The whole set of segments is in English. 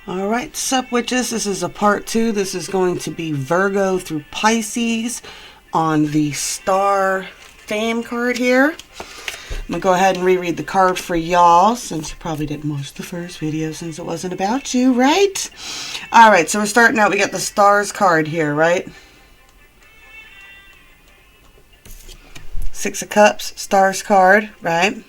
All right, sup witches, this is a part 2. This is going to be Virgo through Pisces on the Star Fame card here. I'm going to go ahead and reread the card for y'all, since you probably didn't watch the first video since it wasn't about you, right? All right, so we're starting out. We got the Stars card here, right? Six of Cups, Stars card, right?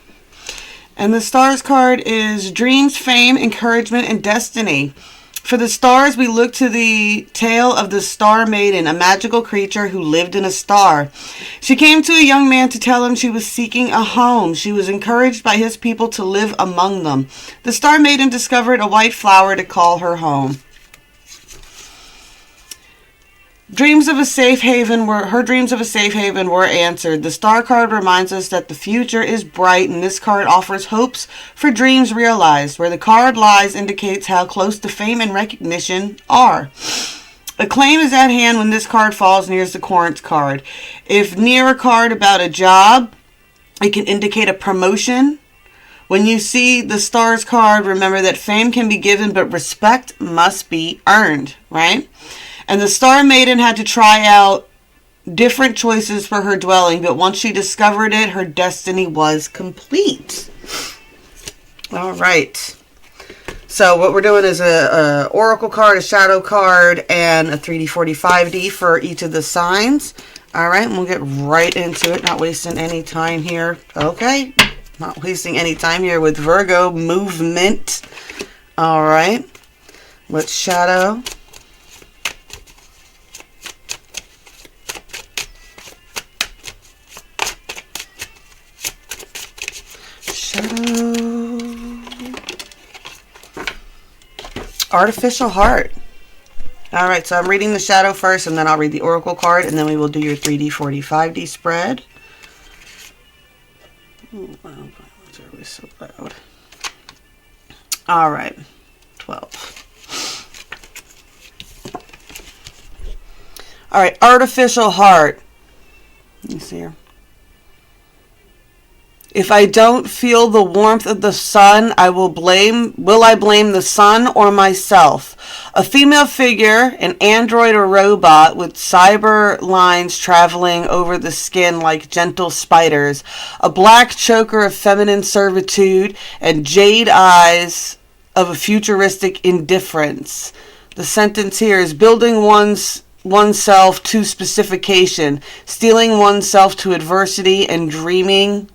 And the Stars card is dreams, fame, encouragement, and destiny. For the stars, we look to the tale of the Star Maiden, a magical creature who lived in a star. She came to a young man to tell him she was seeking a home. She was encouraged by his people to live among them. The Star Maiden discovered a white flower to call her home. Her dreams of a safe haven were answered. The Star card reminds us that the future is bright, and this card offers hopes for dreams realized. Where the card lies indicates how close to fame and recognition are. Acclaim is at hand when this card falls near the Corinth card. If near a card about a job, it can indicate a promotion. When you see the Stars card, remember that fame can be given, but respect must be earned, right? And the Star Maiden had to try out different choices for her dwelling, but once she discovered it, her destiny was complete. All right. So what we're doing is a Oracle card, a Shadow card, and a 3D 45D for each of the signs. All right, and we'll get right into it, not wasting any time here. Okay, not wasting any time here with Virgo movement. All right, let's Shadow. Artificial heart. All right, so I'm reading the Shadow first, and then I'll read the Oracle card, and then we will do your 3D 45D spread. Oh, wow, it's always so loud. All right, 12. All right, artificial heart. Let me see here. If I don't feel the warmth of the sun, will I blame the sun or myself? A female figure, an android or robot with cyber lines traveling over the skin like gentle spiders, a black choker of feminine servitude, and jade eyes of a futuristic indifference. The sentence here is building oneself to specification, steeling oneself to adversity, and dreaming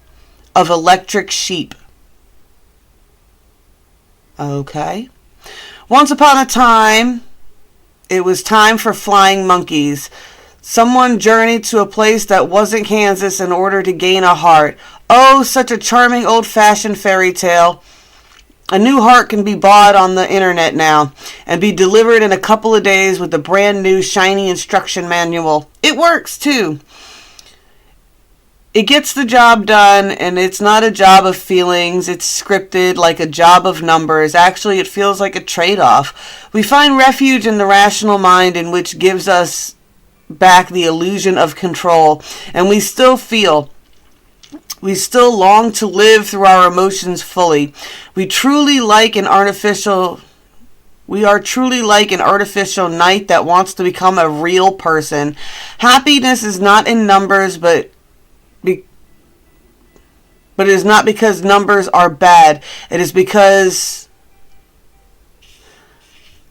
of electric sheep. Okay. Once upon a time, it was time for flying monkeys. Someone journeyed to a place that wasn't Kansas in order to gain a heart. Oh, such a charming old-fashioned fairy tale. A new heart can be bought on the internet now and be delivered in a couple of days with a brand new shiny instruction manual. It works too. It gets the job done, and it's not a job of feelings. It's scripted like a job of numbers. Actually, it feels like a trade-off. We find refuge in the rational mind, in which gives us back the illusion of control. And we still long to live through our emotions fully. We are truly like an artificial knight that wants to become a real person. Happiness is not in numbers, but it is not because numbers are bad. It is because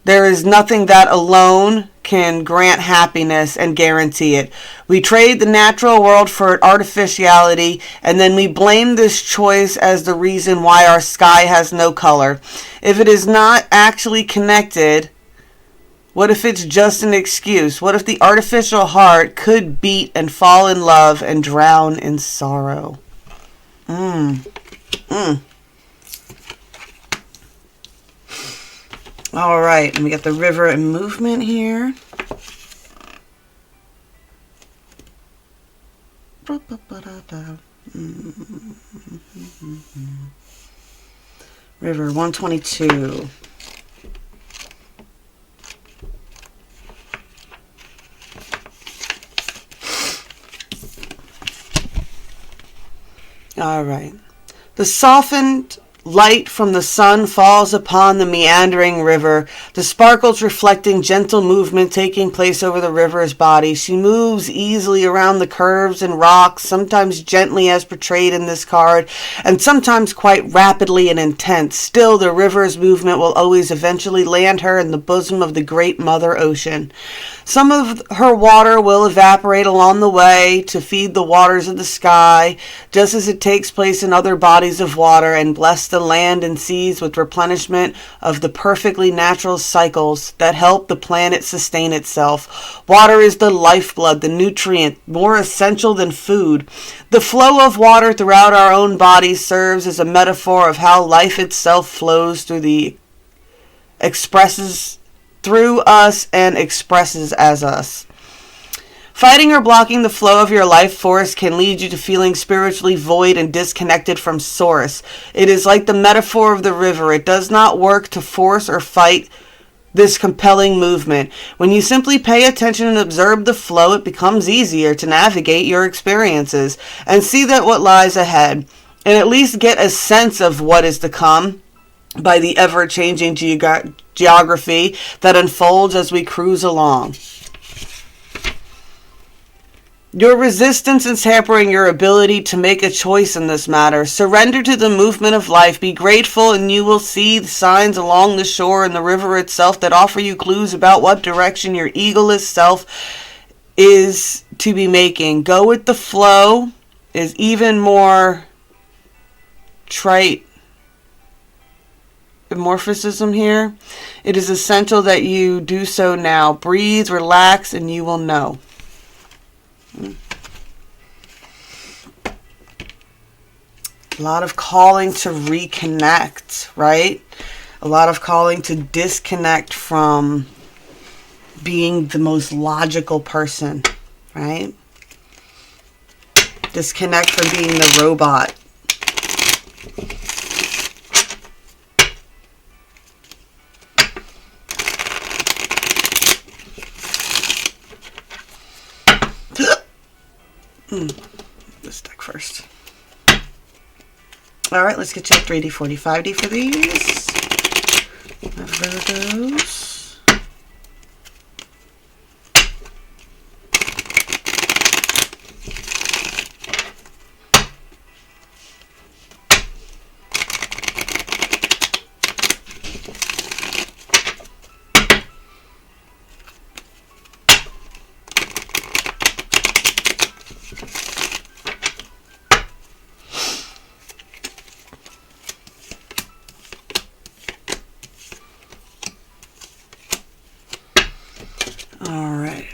there is nothing that alone can grant happiness and guarantee it. We trade the natural world for artificiality, and then we blame this choice as the reason why our sky has no color. If it is not actually connected, what if it's just an excuse? What if the artificial heart could beat and fall in love and drown in sorrow? All right, and we got the river and movement here. River 122. All right. The softened Light from the sun falls upon the meandering river, the sparkles reflecting gentle movement taking place over the river's body. She moves easily around the curves and rocks, sometimes gently as portrayed in this card, and sometimes quite rapidly and intense. Still, the river's movement will always eventually land her in the bosom of the great Mother Ocean. Some of her water will evaporate along the way to feed the waters of the sky, just as it takes place in other bodies of water, and bless the land and seas with replenishment of the perfectly natural cycles that help the planet sustain itself. Water is the lifeblood, the nutrient, more essential than food. The flow of water throughout our own bodies serves as a metaphor of how life itself flows through us and expresses as us. Fighting or blocking the flow of your life force can lead you to feeling spiritually void and disconnected from source. It is like the metaphor of the river. It does not work to force or fight this compelling movement. When you simply pay attention and observe the flow, it becomes easier to navigate your experiences and see that what lies ahead, and at least get a sense of what is to come by the ever-changing geography that unfolds as we cruise along. Your resistance is hampering your ability to make a choice in this matter. Surrender to the movement of life. Be grateful, and you will see the signs along the shore and the river itself that offer you clues about what direction your egoless self is to be making. Go with the flow is even more trite morphicism here. It is essential that you do so now. Breathe, relax, and you will know. A lot of calling to reconnect, right? A lot of calling to disconnect from being the most logical person, right? Disconnect from being the robot. This deck first. All right, let's get you a 3D, 40, 5D for these. Virgos. All right.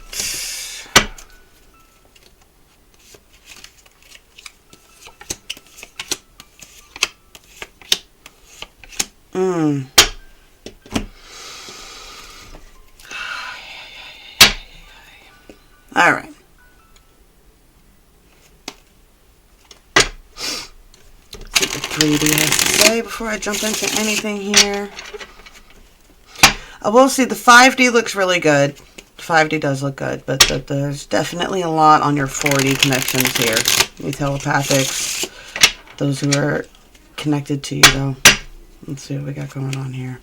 All right. See what the 3D has to say before I jump into anything here. I will see the 5D looks really good. 5D does look good, but there's definitely a lot on your 4D connections here. You telepathics, those who are connected to you, though. Let's see what we got going on here.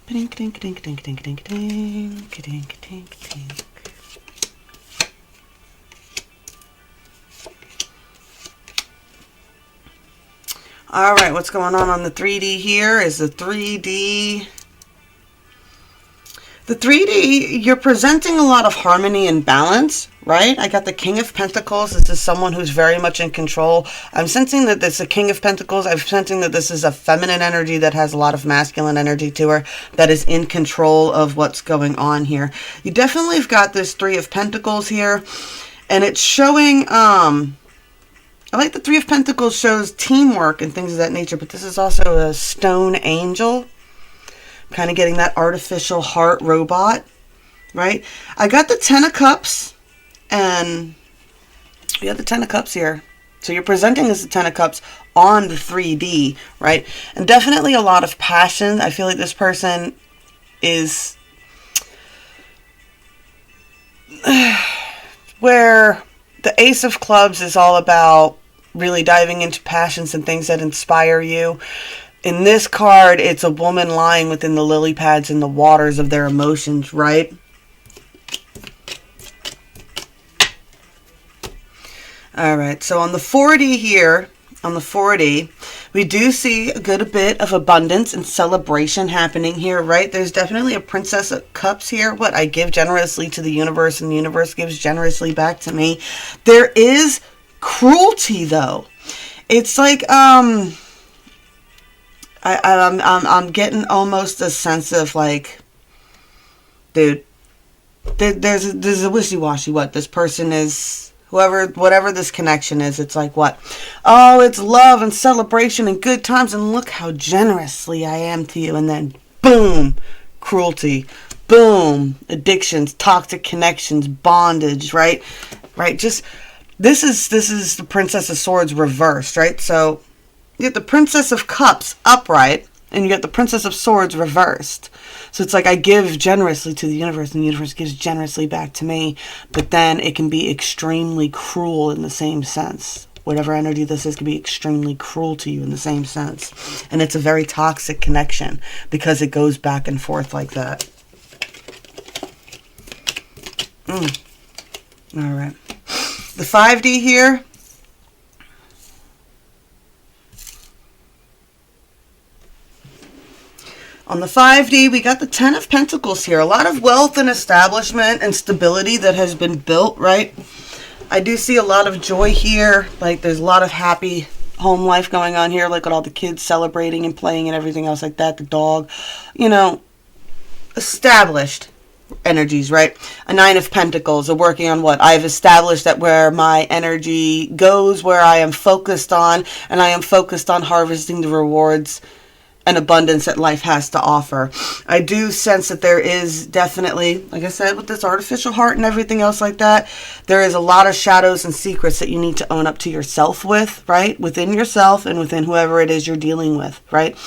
Dink, dink, dink, dink, dink, dink, dink, dink, dink, dink. All right, what's going on the 3D here is the 3D. The 3D, you're presenting a lot of harmony and balance, right? I got the King of Pentacles. This is someone who's very much in control. I'm sensing that this is a King of Pentacles. I'm sensing that this is a feminine energy that has a lot of masculine energy to her, that is in control of what's going on here. You definitely have got this 3 of Pentacles here, and it's showing... I like the 3 of Pentacles shows teamwork and things of that nature, but this is also a stone angel. Kind of getting that artificial heart robot, right? I got the 10 of Cups, and you got the 10 of Cups here. So you're presenting as the 10 of Cups on the 3D, right? And definitely a lot of passion. I feel like this person is where the Ace of Clubs is all about really diving into passions and things that inspire you. In this card, it's a woman lying within the lily pads in the waters of their emotions, right? All right, so on the 40 here, on the 40, we do see a good bit of abundance and celebration happening here, right? There's definitely a Princess of Cups here. What? I give generously to the universe and the universe gives generously back to me. There is cruelty, though. It's like, I'm getting almost a sense of like, dude, there's a wishy-washy what this person is. Whatever this connection is, it's like what? Oh, it's love and celebration and good times, and look how generously I am to you. And then, boom, cruelty. Boom, addictions, toxic connections, bondage, right? Right, just, this is the Princess of Swords reversed, right? So, you get the Princess of Cups upright, and you get the Princess of Swords reversed. So it's like I give generously to the universe and the universe gives generously back to me. But then it can be extremely cruel in the same sense. Whatever energy this is can be extremely cruel to you in the same sense. And it's a very toxic connection because it goes back and forth like that. All right. The 5D here. On the 5D, we got the 10 of Pentacles here. A lot of wealth and establishment and stability that has been built, right? I do see a lot of joy here. Like, there's a lot of happy home life going on here. Like, with all the kids celebrating and playing and everything else like that. The dog, you know, established energies, right? A 9 of Pentacles are working on what? I've established that where my energy goes, where I am focused on, and I am focused on harvesting the rewards and abundance that life has to offer. I do sense that there is definitely, like I said, with this artificial heart and everything else like that, there is a lot of shadows and secrets that you need to own up to yourself with, right? Within yourself and within whoever it is you're dealing with, right?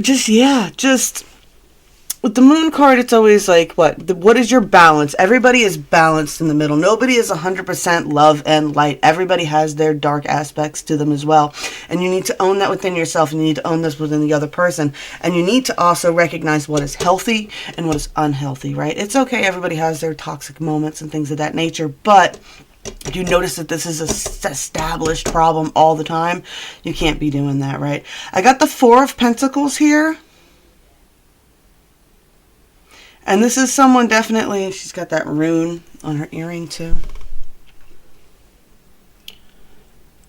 Just with the moon card, it's always like, what is your balance? Everybody is balanced in the middle. Nobody is 100% love and light. Everybody has their dark aspects to them as well. And you need to own that within yourself, and you need to own this within the other person. And you need to also recognize what is healthy and what is unhealthy, right? It's okay. Everybody has their toxic moments and things of that nature. But if you notice that this is a established problem all the time, you can't be doing that, right? I got the 4 of Pentacles here. And this is someone definitely, she's got that rune on her earring too.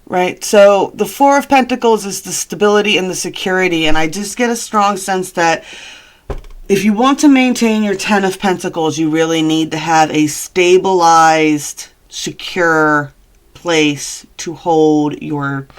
Right, so the 4 of Pentacles is the stability and the security. And I just get a strong sense that if you want to maintain your 10 of Pentacles, you really need to have a stabilized, secure place to hold your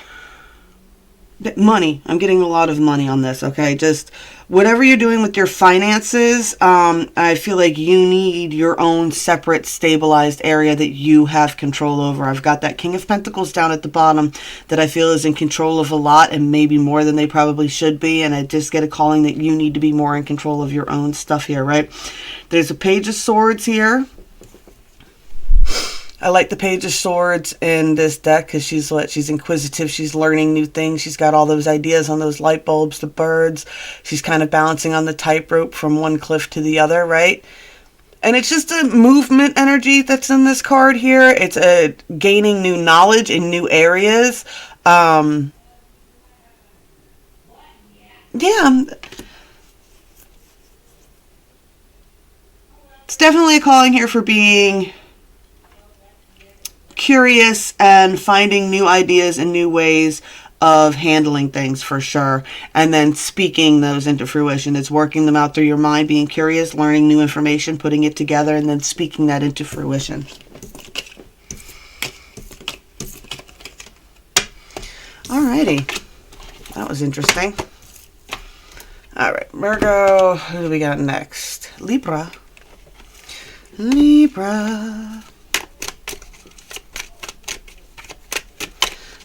money. I'm getting a lot of money on this, okay? Just whatever you're doing with your finances, I feel like you need your own separate stabilized area that you have control over. I've got that King of Pentacles down at the bottom that I feel is in control of a lot and maybe more than they probably should be. And I just get a calling that you need to be more in control of your own stuff here, right? There's a Page of Swords here. I like the Page of Swords in this deck because she's inquisitive. She's learning new things. She's got all those ideas on those light bulbs, the birds. She's kind of balancing on the tightrope from one cliff to the other, right? And it's just a movement energy that's in this card here. It's a gaining new knowledge in new areas. Yeah. It's definitely a calling here for being curious and finding new ideas and new ways of handling things for sure. And then speaking those into fruition. It's working them out through your mind, being curious, learning new information, putting it together, and then speaking that into fruition. Alrighty. That was interesting. Alright, Virgo. Who do we got next? Libra.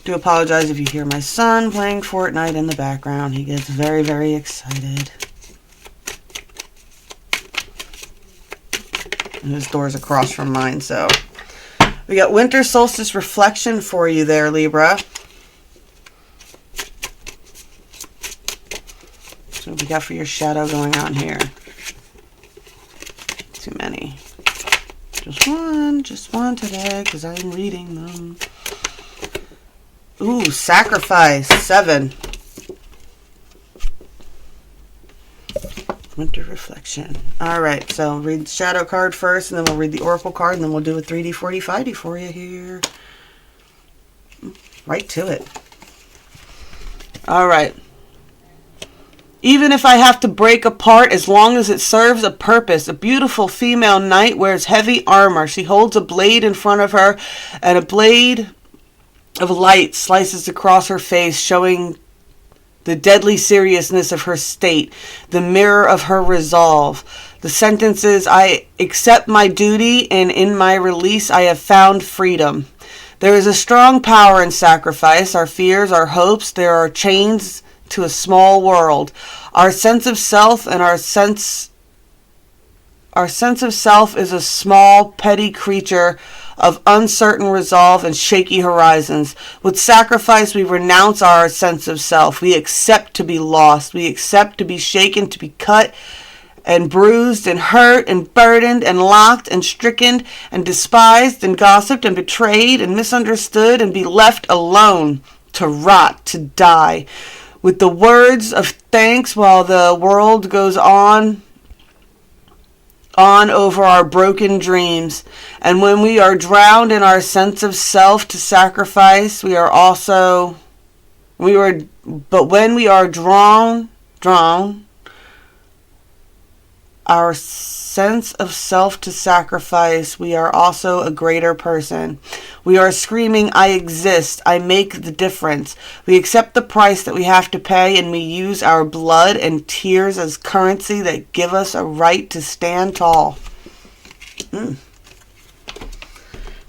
Do apologize if you hear my son playing Fortnite in the background. He gets very, very excited. His door's across from mine, so. We got winter solstice reflection for you there, Libra. So what we got for your shadow going on here? Too many. Just one today, because I'm reading them. Ooh, sacrifice, 7. Winter reflection. All right, so read the shadow card first, and then we'll read the oracle card, and then we'll do a 3D, 4D, 5D for you here. Right to it. All right. Even if I have to break apart, as long as it serves a purpose. A beautiful female knight wears heavy armor. She holds a blade in front of her, and a blade of light slices across her face, showing the deadly seriousness of her state, the mirror of her resolve. The sentence is, I accept my duty, and in my release I have found freedom. There is a strong power in sacrifice, our fears, our hopes. There are chains to a small world. Our sense of self and our sense of self is a small, petty creature of uncertain resolve and shaky horizons. With sacrifice, we renounce our sense of self. We accept to be lost. We accept to be shaken, to be cut and bruised and hurt and burdened and locked and stricken and despised and gossiped and betrayed and misunderstood and be left alone to rot, to die. With the words of thanks while the world goes on over our broken dreams. And when we are drowned in our sense of self to sacrifice, but when we are drowned, our sense of self to sacrifice, we are also a greater person. We are screaming, I exist, I make the difference. We accept the price that we have to pay, and we use our blood and tears as currency that give us a right to stand tall.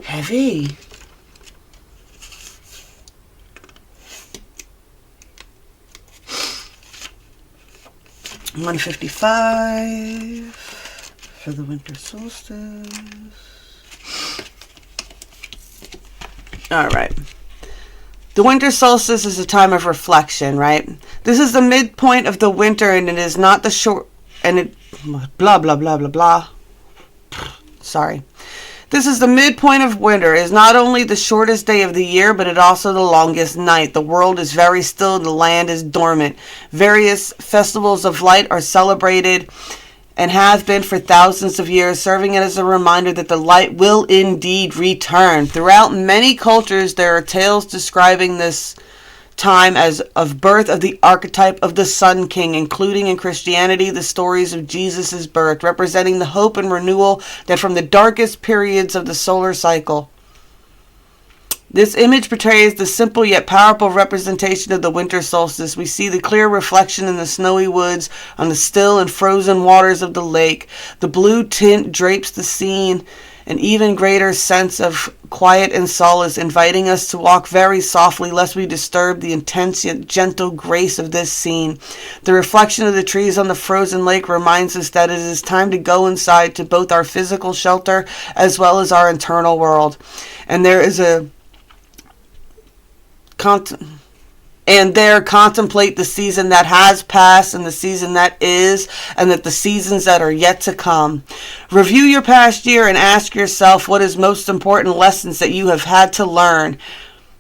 Heavy. $155 for the winter solstice. All right. The winter solstice is a time of reflection, right? This is the midpoint of the winter, and it is not the short, and it, blah, blah, blah, blah, blah. Sorry. This is the midpoint of winter. It is not only the shortest day of the year, but it also the longest night. The world is very still. The land is dormant. Various festivals of light are celebrated and have been for thousands of years, serving as a reminder that the light will indeed return. Throughout many cultures, there are tales describing this time as of birth of the archetype of the Sun King, including in Christianity the stories of Jesus' birth, representing the hope and renewal that from the darkest periods of the solar cycle. This image portrays the simple yet powerful representation of the winter solstice. We see the clear reflection in the snowy woods on the still and frozen waters of the lake. The blue tint drapes the scene, an even greater sense of quiet and solace, inviting us to walk very softly lest we disturb the intense yet gentle grace of this scene. The reflection of the trees on the frozen lake reminds us that it is time to go inside to both our physical shelter as well as our internal world. And contemplate the season that has passed and the season that is, and that the seasons that are yet to come. Review your past year and ask yourself what is most important lessons that you have had to learn.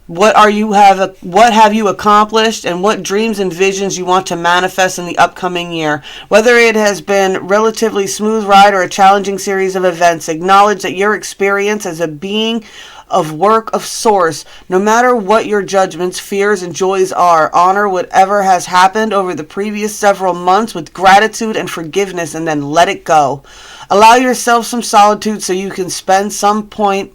What have you accomplished, and what dreams and visions you want to manifest in the upcoming year? Whether it has been a relatively smooth ride or a challenging series of events, acknowledge that your experience as a being of work of source, no matter what your judgments, fears, and joys are. Honor whatever has happened over the previous several months with gratitude and forgiveness, and then let it go. Allow yourself some solitude so you can spend some quiet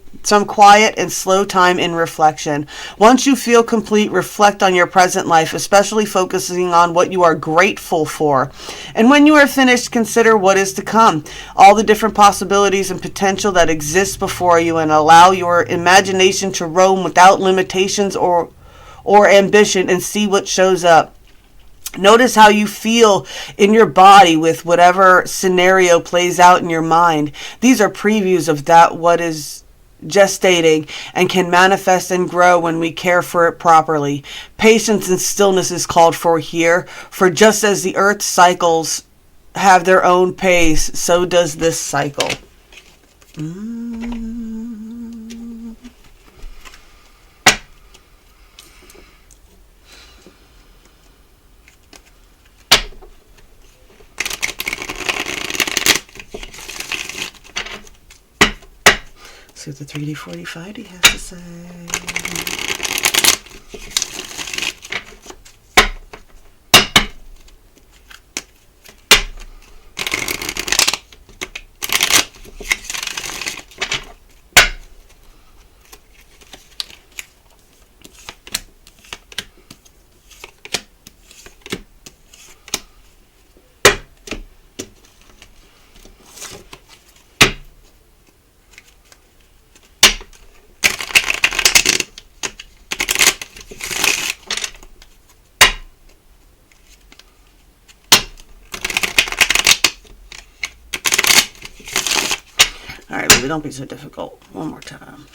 and slow time in reflection. Once you feel complete, reflect on your present life, especially focusing on what you are grateful for. And when you are finished, consider what is to come, all the different possibilities and potential that exist before you, and allow your imagination to roam without limitations or ambition, and see what shows up. Notice how you feel in your body with whatever scenario plays out in your mind. These are previews of that what is gestating and can manifest and grow when we care for it properly. Patience and stillness is called for here, for just as the earth cycles have their own pace, so does this cycle. See what the 3D 45D has to say. All right, baby, don't be so difficult. One more time.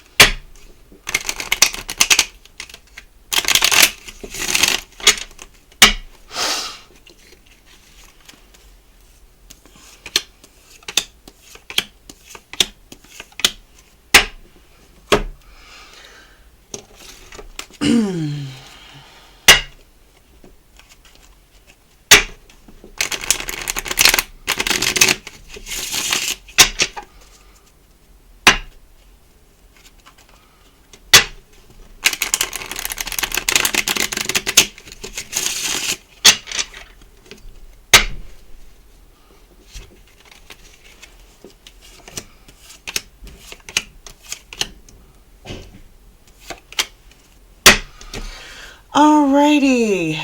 Alrighty.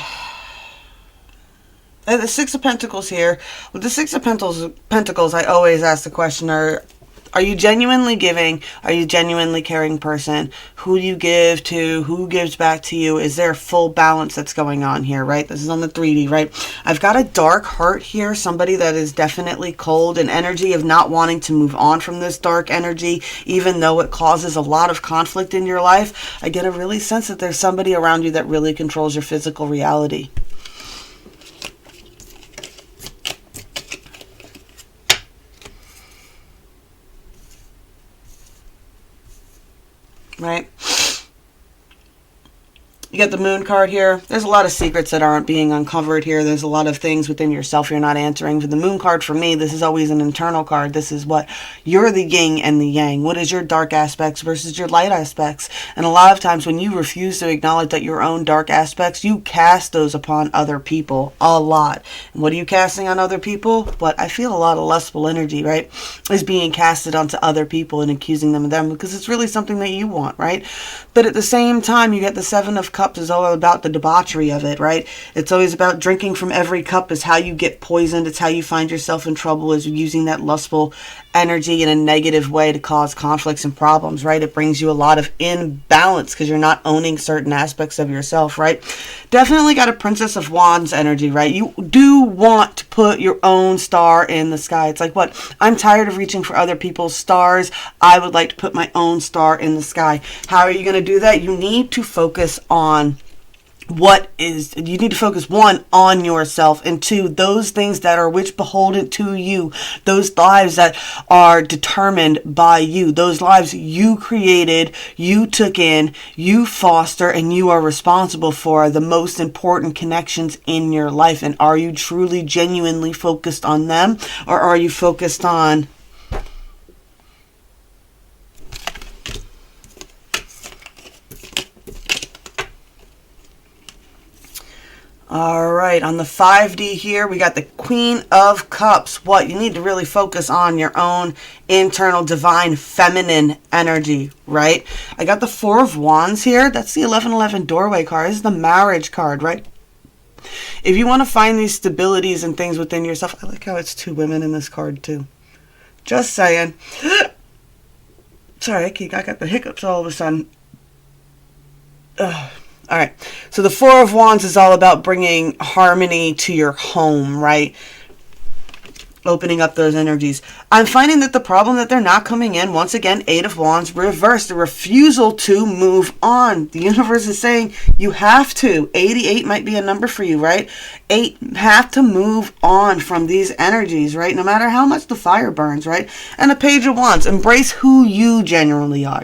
The Six of Pentacles here. With the Six of Pentacles, I always ask the question, are you genuinely giving? Are you a genuinely caring person? Who do you give to? Who gives back to you? Is there a full balance that's going on here, right? This is on the 3D, right? I've got a dark heart here. Somebody that is definitely cold, an energy of not wanting to move on from this dark energy, even though it causes a lot of conflict in your life. I get a really sense that there's somebody around you that really controls your physical reality. Right? You got the Moon card here. There's a lot of secrets that aren't being uncovered here. There's a lot of things within yourself you're not answering. For the Moon card, for me, this is always an internal card. This is what you're the yin and the yang. What is your dark aspects versus your light aspects? And a lot of times when you refuse to acknowledge that your own dark aspects, you cast those upon other people a lot. And what are you casting on other people? What I feel a lot of lustful energy, right, is being casted onto other people and accusing them of them because it's really something that you want, right? But at the same time, you get the Seven of Cups is all about the debauchery of it, right? It's always about drinking from every cup is how you get poisoned. It's how you find yourself in trouble, is using that lustful energy in a negative way to cause conflicts and problems, right? It brings you a lot of imbalance because you're not owning certain aspects of yourself, right? Definitely got a Princess of Wands energy, right? You do want to put your own star in the sky. It's like, what? I'm tired of reaching for other people's stars. I would like to put my own star in the sky. How are you going to do that? You need to focus on you need to focus, one, on yourself, and two, those things that are which beholden to you, those lives that are determined by you, those lives you created, you took in, you foster, and you are responsible for, the most important connections in your life. And are you truly, genuinely focused on them, or are you focused on all right, on the 5D here, we got the Queen of Cups. What? You need to really focus on your own internal divine feminine energy, right? I got the Four of Wands here. That's the 1111 doorway card. This is the marriage card, right? If you want to find these stabilities and things within yourself, I like how it's two women in this card too. Just saying. Sorry, I got the hiccups all of a sudden. All right. So the Four of Wands is all about bringing harmony to your home, right? Opening up those energies. I'm finding that the problem that they're not coming in, once again, Eight of Wands reversed, the refusal to move on. The universe is saying you have to. 88 might be a number for you, right? 8 have to move on from these energies, right? No matter how much the fire burns, right? And a Page of Wands, embrace who you genuinely are,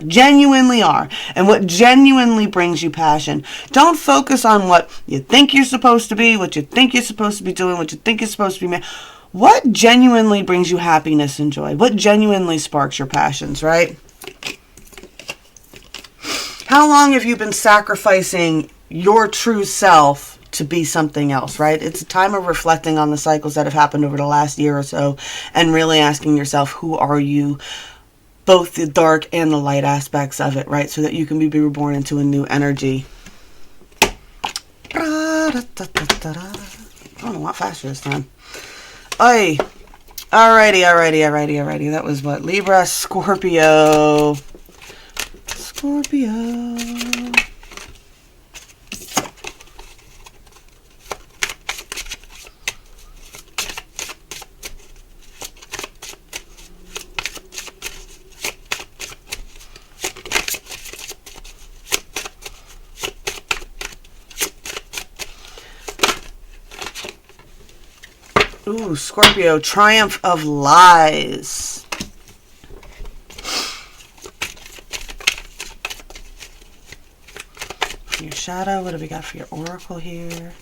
and what genuinely brings you passion. Don't focus on what you think you're supposed to be, what you think you're supposed to be doing, what you think you're supposed to be. What genuinely brings you happiness and joy? What genuinely sparks your passions, right? How long have you been sacrificing your true self to be something else, right? It's a time of reflecting on the cycles that have happened over the last year or so and really asking yourself, who are you? Both the dark and the light aspects of it, right? So that you can be reborn into a new energy. Going a lot faster this time. Alrighty. That was what? Libra, Scorpio. Ooh, Scorpio, Triumph of Lies. For your shadow, what do we got for your oracle here?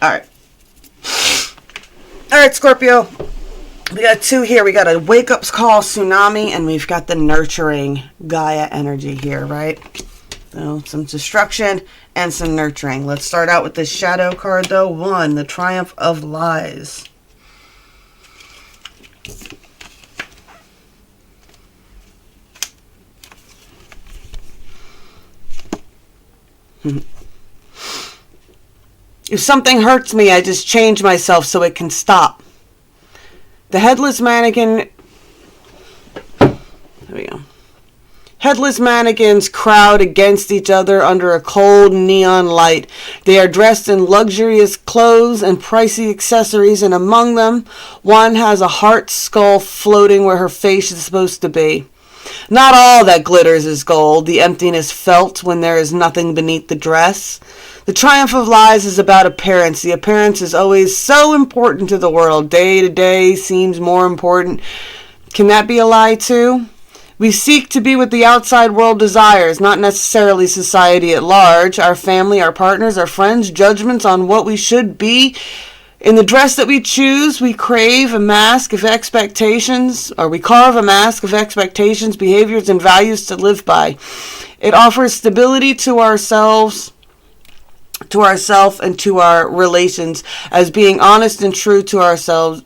All right, Scorpio. We got 2 here. We got a wake-up call, tsunami, and we've got the nurturing Gaia energy here, right? So some destruction and some nurturing. Let's start out with this shadow card, though. 1, the Triumph of Lies. If something hurts me, I just change myself so it can stop. The headless mannequin, there we go. Headless mannequins crowd against each other under a cold neon light. They are dressed in luxurious clothes and pricey accessories, and among them, one has a heart skull floating where her face is supposed to be. Not all that glitters is gold, the emptiness felt when there is nothing beneath the dress. The Triumph of Lies is about appearance. The appearance is always so important to the world. Day to day seems more important. Can that be a lie too? We seek to be what the outside world desires, not necessarily society at large. Our family, our partners, our friends, judgments on what we should be. In the dress that we choose, we crave a mask of expectations, or we carve a mask of expectations, behaviors, and values to live by. It offers stability to ourselves and to our relations, as being honest and true to ourselves.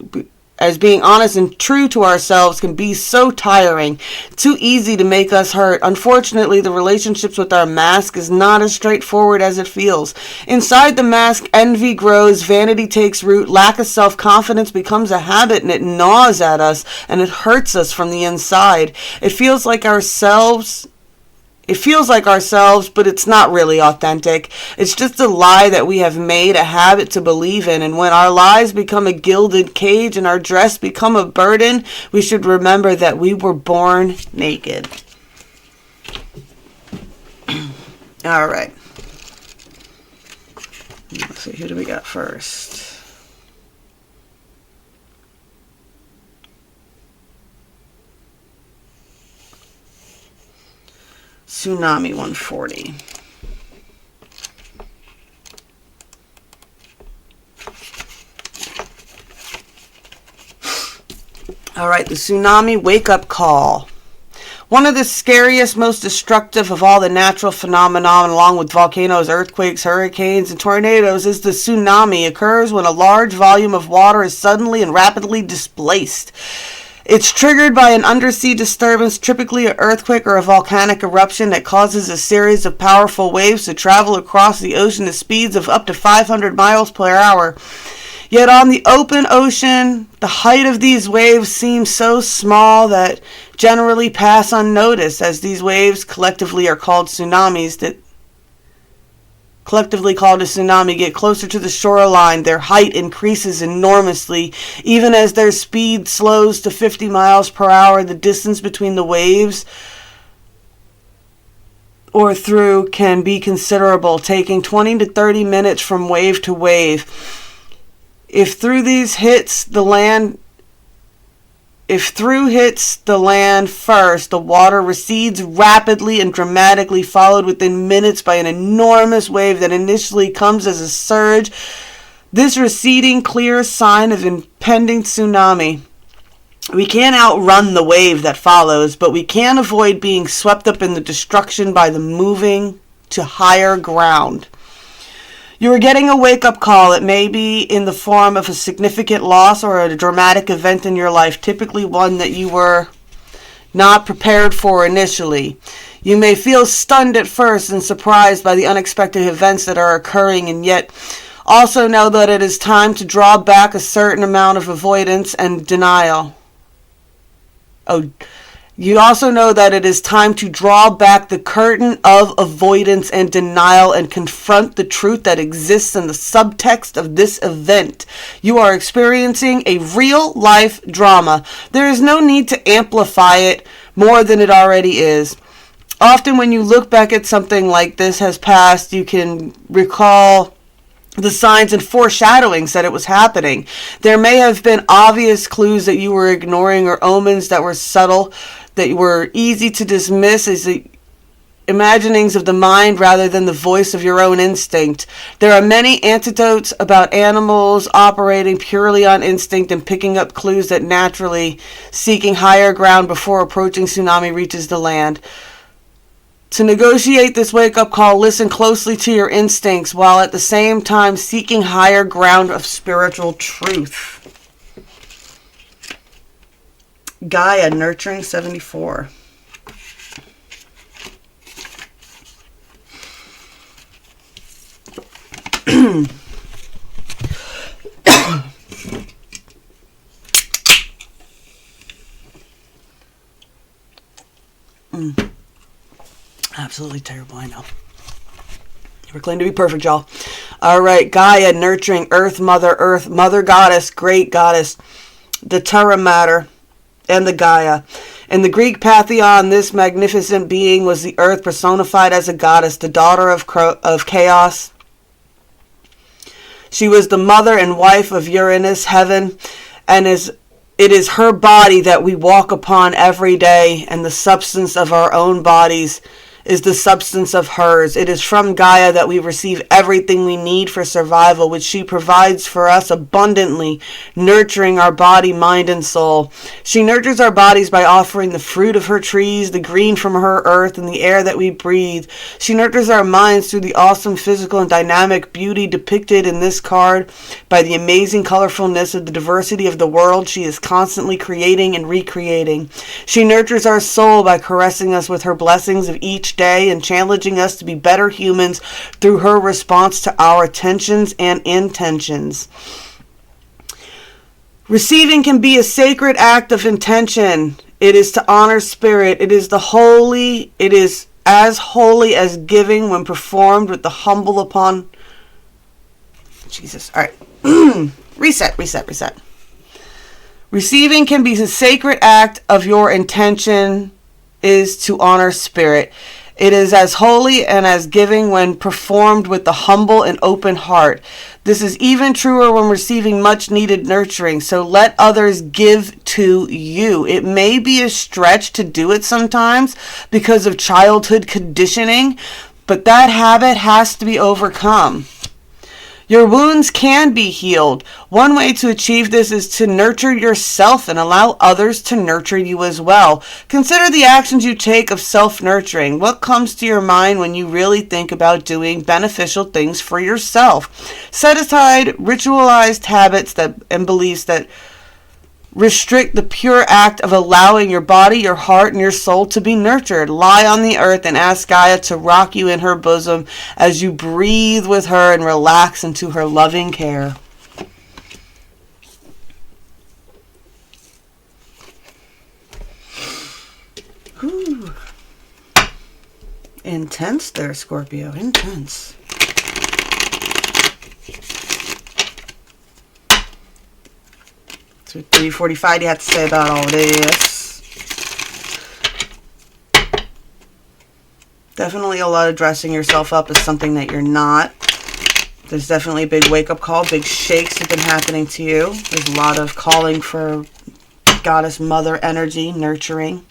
As being honest and true to ourselves can be so tiring, too easy to make us hurt. Unfortunately, the relationships with our mask is not as straightforward as it feels. Inside the mask, envy grows, vanity takes root, lack of self-confidence becomes a habit, and it gnaws at us, and it hurts us from the inside. It feels like ourselves, but it's not really authentic. It's just a lie that we have made a habit to believe in. And when our lies become a gilded cage and our dress become a burden, we should remember that we were born naked. All right. Let's see, who do we got first? Tsunami 140. All right, the tsunami wake-up call. One of the scariest, most destructive of all the natural phenomena, along with volcanoes, earthquakes, hurricanes, and tornadoes, is the tsunami. It occurs when a large volume of water is suddenly and rapidly displaced. It's triggered by an undersea disturbance, typically an earthquake or a volcanic eruption that causes a series of powerful waves to travel across the ocean at speeds of up to 500 miles per hour. Yet on the open ocean, the height of these waves seems so small that generally pass unnoticed, as these waves collectively are called tsunamis, that collectively called a tsunami, get closer to the shoreline. Their height increases enormously. Even as their speed slows to 50 miles per hour, the distance between the waves or through can be considerable, taking 20 to 30 minutes from wave to wave. If through hits the land first, the water recedes rapidly and dramatically, followed within minutes by an enormous wave that initially comes as a surge. This receding clears sign of impending tsunami. We can't outrun the wave that follows, but we can avoid being swept up in the destruction by the moving to higher ground. You are getting a wake-up call. It may be in the form of a significant loss or a dramatic event in your life, typically one that you were not prepared for initially. You may feel stunned at first and surprised by the unexpected events that are occurring, and yet also know that it is time to draw back a certain amount of avoidance and denial. You also know that it is time to draw back the curtain of avoidance and denial and confront the truth that exists in the subtext of this event. You are experiencing a real-life drama. There is no need to amplify it more than it already is. Often when you look back at something like this has passed, you can recall the signs and foreshadowings that it was happening. There may have been obvious clues that you were ignoring or omens that were subtle, that were easy to dismiss as the imaginings of the mind rather than the voice of your own instinct. There are many anecdotes about animals operating purely on instinct and picking up clues that naturally seeking higher ground before approaching tsunami reaches the land. To negotiate this wake-up call, listen closely to your instincts while at the same time seeking higher ground of spiritual truth. Gaia, nurturing 74. Absolutely terrible, I know. We're claimed to be perfect, y'all. All right, Gaia, nurturing Earth Mother Goddess, Great Goddess, the Terra Mater, and the Gaia. In the Greek pantheon, this magnificent being was the Earth personified as a goddess, the daughter of chaos. She was the mother and wife of Uranus, heaven, and it is her body that we walk upon every day, and the substance of our own bodies is the substance of hers. It is from Gaia that we receive everything we need for survival, which she provides for us abundantly, nurturing our body, mind, and soul. She nurtures our bodies by offering the fruit of her trees, the green from her earth, and the air that we breathe. She nurtures our minds through the awesome physical and dynamic beauty depicted in this card by the amazing colorfulness of the diversity of the world she is constantly creating and recreating. She nurtures our soul by caressing us with her blessings of each day and challenging us to be better humans through her response to our attentions and intentions. Receiving can be a sacred act of intention. It is to honor spirit. It is as holy as giving when performed with the humble upon Jesus. All right. Reset. Receiving can be a sacred act of your intention is to honor spirit. It is as holy and as giving when performed with the humble and open heart. This is even truer when receiving much needed nurturing. So let others give to you. It may be a stretch to do it sometimes because of childhood conditioning, but that habit has to be overcome. Your wounds can be healed. One way to achieve this is to nurture yourself and allow others to nurture you as well. Consider the actions you take of self-nurturing. What comes to your mind when you really think about doing beneficial things for yourself? Set aside ritualized habits and beliefs that restrict the pure act of allowing your body, your heart, and your soul to be nurtured. Lie on the earth and ask Gaia to rock you in her bosom as you breathe with her and relax into her loving care. Ooh. Intense there, Scorpio. Intense. So 3:45, you have to say about all this. Definitely a lot of dressing yourself up as something that you're not. There's definitely a big wake-up call. Big shakes have been happening to you. There's a lot of calling for goddess mother energy, nurturing.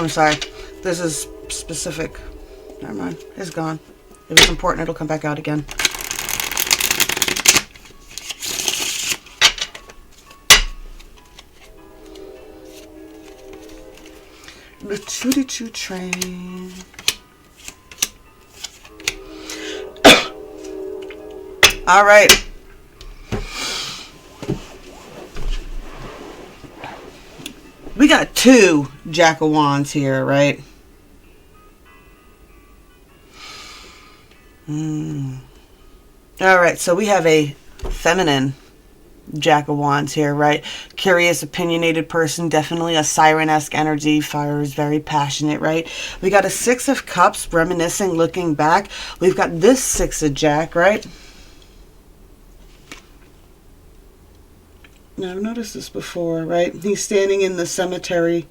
I'm sorry. This is specific. Never mind. It's gone. If it's important, it'll come back out again. The choo-choo train. All right. We got two Jack of Wands here, right? All right, so we have a feminine Jack of Wands here, right? Curious, opinionated person, definitely a siren-esque energy. Fire is very passionate, right? We got a Six of Cups, reminiscing, looking back. We've got this Six of Jack, right? Now, I've noticed this before, right? He's standing in the cemetery.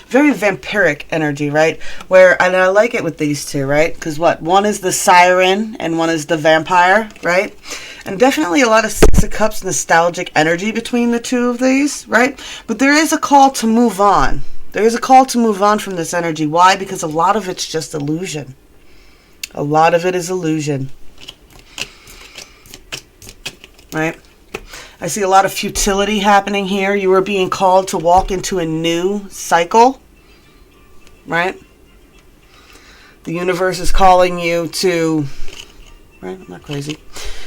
Very vampiric energy, right? And I like it with these two, right? Because what? One is the siren and one is the vampire, right? And definitely a lot of Six of Cups nostalgic energy between the two of these, right? But there is a call to move on. There is a call to move on from this energy. Why? Because a lot of it's just illusion. A lot of it is illusion. Right? I see a lot of futility happening here. You are being called to walk into a new cycle, right? The universe is calling you to, right? I'm not crazy.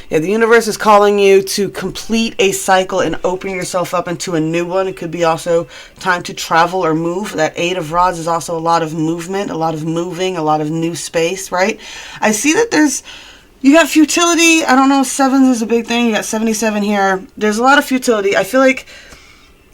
Yeah, the universe is calling you to complete a cycle and open yourself up into a new one. It could be also time to travel or move. That Eight of Rods is also a lot of movement, a lot of moving, a lot of new space, right? I see that you got futility. I don't know if sevens is a big thing. You got 77 here. There's a lot of futility. I feel like,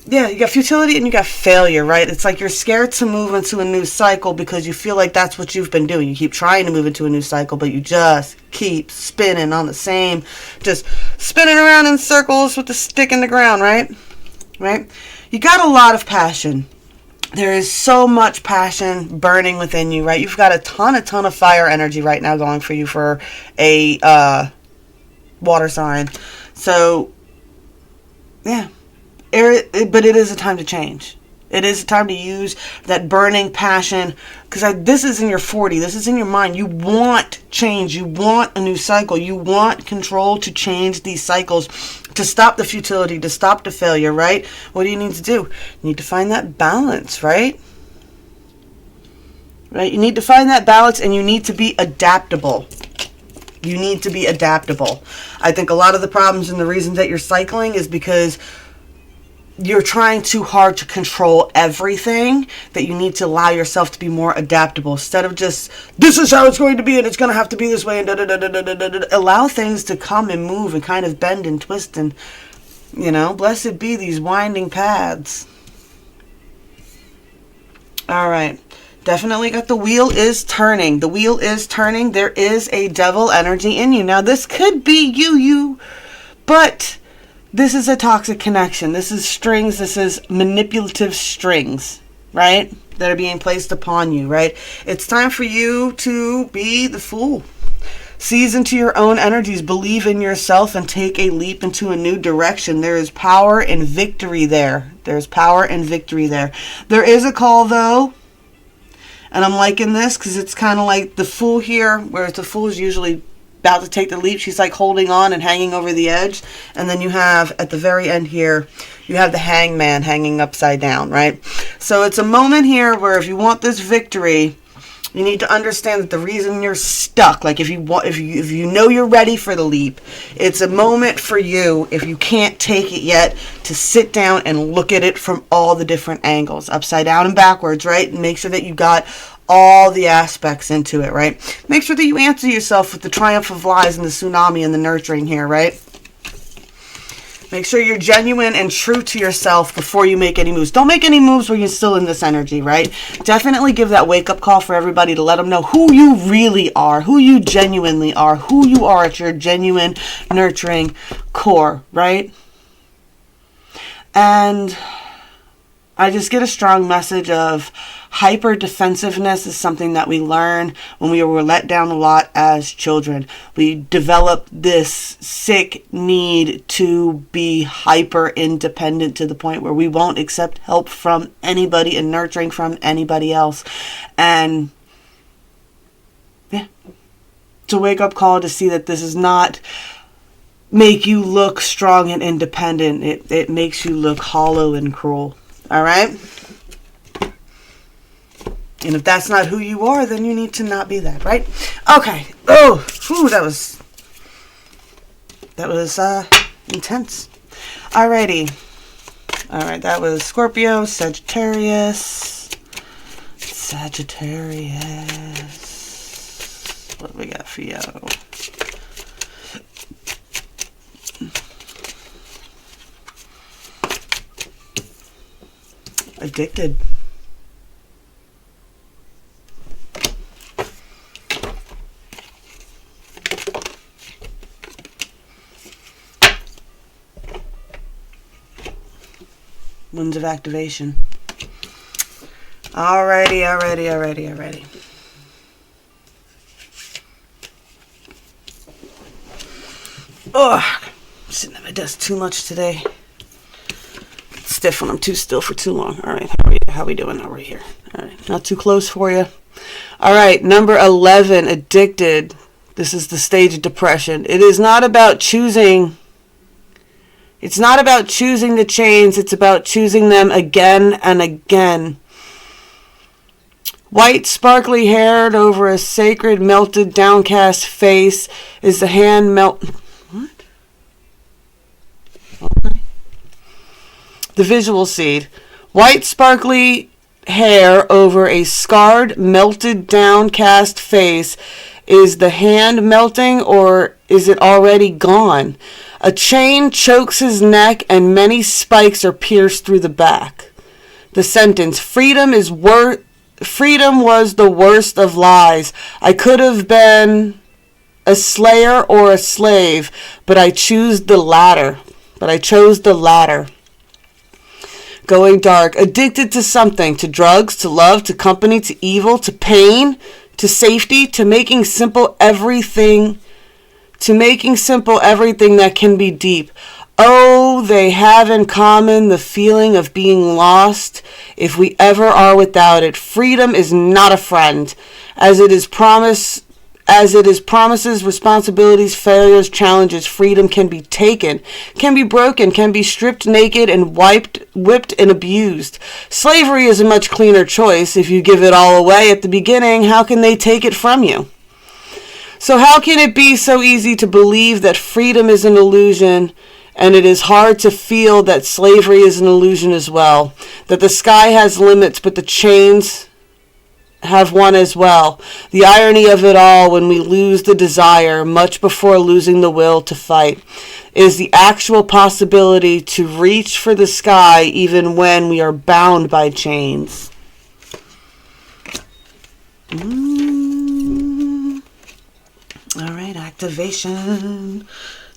yeah, you got futility and you got failure, right? It's like you're scared to move into a new cycle because you feel like that's what you've been doing. You keep trying to move into a new cycle, but you just keep spinning on the same, just spinning around in circles with the stick in the ground, right? Right? You got a lot of passion. There is so much passion burning within you, right? You've got a ton of fire energy right now going for you for a water sign. So, yeah. But it is a time to change. It is a time to use that burning passion. Because this is in your 40. This is in your mind. You want change. You want a new cycle. You want control to change these cycles. To stop the futility. To stop the failure, right? What do you need to do? You need to find that balance, right? Right? You need to find that balance and you need to be adaptable. You need to be adaptable. I think a lot of the problems and the reasons that you're cycling is because you're trying too hard to control everything, that you need to allow yourself to be more adaptable. Instead of just, this is how it's going to be and it's going to have to be this way, and allow things to come and move and kind of bend and twist and, you know, blessed be these winding paths. All right. Definitely got the wheel is turning. The wheel is turning. There is a devil energy in you. Now, this could be you, but this is a toxic connection. This is strings. This is manipulative strings, right? That are being placed upon you, right? It's time for you to be the fool. Seize into your own energies. Believe in yourself and take a leap into a new direction. There is power and victory there. There's power and victory there. There is a call, though. And I'm liking this because it's kind of like the fool here, whereas the fool is usually about to take the leap. She's like holding on and hanging over the edge. And then you have, at the very end here, you have the hangman hanging upside down, right? So it's a moment here where if you want this victory, you need to understand that the reason you're stuck, like if you know you're ready for the leap, it's a moment for you, if you can't take it yet, to sit down and look at it from all the different angles, upside down and backwards, right? And make sure that you got all the aspects into it, right? Make sure that you answer yourself with the triumph of lies and the tsunami and the nurturing here, right? Make sure you're genuine and true to yourself before you make any moves. Don't make any moves where you're still in this energy, right? Definitely give that wake-up call for everybody to let them know who you really are, who you genuinely are, who you are at your genuine, nurturing core, right? And I just get a strong message of hyper defensiveness is something that we learn when we were let down a lot as children. We develop this sick need to be hyper independent to the point where we won't accept help from anybody and nurturing from anybody else. And yeah, it's a wake up call to see that this is not make you look strong and independent. It makes you look hollow and cruel. All right? And if that's not who you are, then you need to not be that, right? Okay. Oh, whew, that was intense. Alrighty. All right, that was Scorpio, Sagittarius. What do we got for you? Addicted. Winds of activation. Alrighty. Oh, I'm sitting at my desk too much today. It's stiff when I'm too still for too long. Alright, how we doing over here? Alright, not too close for you. Alright, number 11, addicted. This is the stage of depression. It is not about choosing. It's not about choosing the chains. It's about choosing them again and again. White, sparkly haired over a sacred, melted, downcast face is the hand melt. What? Okay. The visual seed. White, sparkly hair over a scarred, melted, downcast face. Is the hand melting or is it already gone? A chain chokes his neck and many spikes are pierced through the back. The sentence, freedom was the worst of lies. I could have been a slayer or a slave, but I chose the latter. Going dark, addicted to something, to drugs, to love, to company, to evil, to pain, to safety, to making simple everything that can be deep. Oh, they have in common the feeling of being lost if we ever are without it. Freedom is not a friend, as it is promises, responsibilities, failures, challenges. Freedom can be taken, can be broken, can be stripped naked and whipped and abused. Slavery is a much cleaner choice. If you give it all away at the beginning, how can they take it from you? So how can it be so easy to believe that freedom is an illusion And it is hard to feel that slavery is an illusion as well. That the sky has limits, but the chains have one as well. The irony of it all, when we lose the desire, much before losing the will to fight, is the actual possibility to reach for the sky even when we are bound by chains. All right, activation.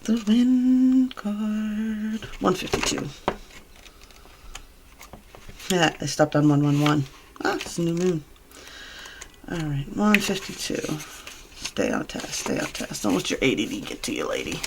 The wind card. 152. Yeah, I stopped on 111. Ah, it's a new moon. All right, 152. Stay on task, stay on task. Don't let your ADD get to you, lady.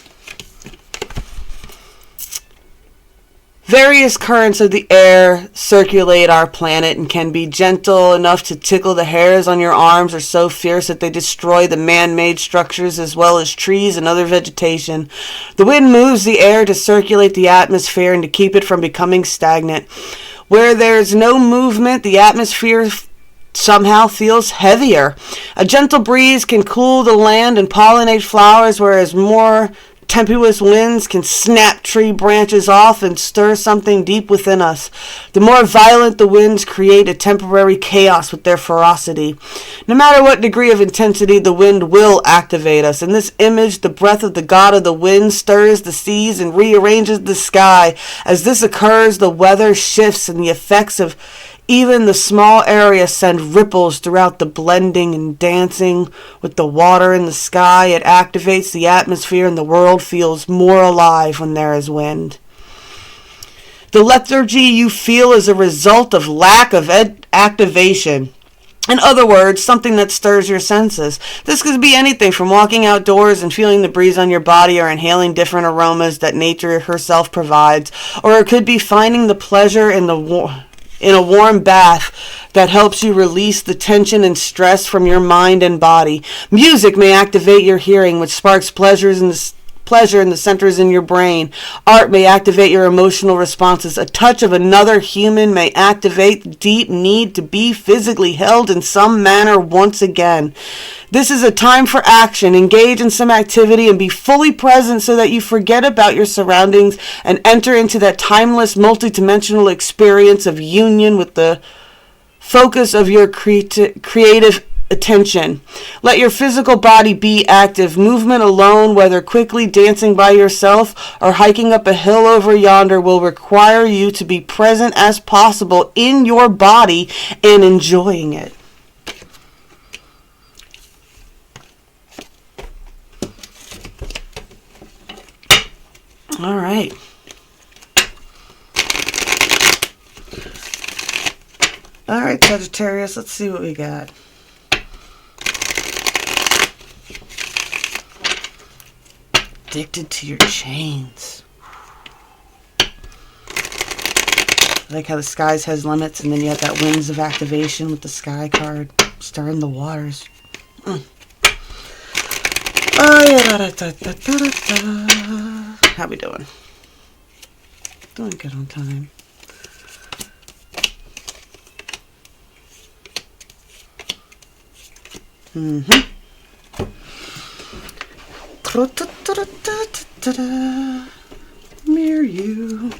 Various currents of the air circulate our planet and can be gentle enough to tickle the hairs on your arms, or so fierce that they destroy the man-made structures as well as trees and other vegetation. The wind moves the air to circulate the atmosphere and to keep it from becoming stagnant. Where there is no movement, the atmosphere somehow feels heavier. A gentle breeze can cool the land and pollinate flowers, whereas more tempestuous winds can snap tree branches off and stir something deep within us. The more violent the winds create a temporary chaos with their ferocity. No matter what degree of intensity, the wind will activate us. In this image, the breath of the god of the wind stirs the seas and rearranges the sky. As this occurs, the weather shifts and the effects of even the small area send ripples throughout the blending and dancing with the water in the sky. It activates the atmosphere and the world feels more alive when there is wind. The lethargy you feel is a result of lack of activation. In other words, something that stirs your senses. This could be anything from walking outdoors and feeling the breeze on your body, or inhaling different aromas that nature herself provides. Or it could be finding the pleasure in a warm bath that helps you release the tension and stress from your mind and body. Music may activate your hearing, which sparks pleasure in the centers in your brain. Art may activate your emotional responses. A touch of another human may activate the deep need to be physically held in some manner once again. This is a time for action. Engage in some activity and be fully present so that you forget about your surroundings and enter into that timeless, multidimensional experience of union with the focus of your creative attention. Let your physical body be active. Movement alone, whether quickly dancing by yourself or hiking up a hill over yonder, will require you to be present as possible in your body and enjoying it. All right. All right, Sagittarius, let's see what we got. Addicted to your chains. I like how the skies has limits, and then you have that winds of activation with the sky card, stirring the waters. How we doing? Doing good on time. Mirror you.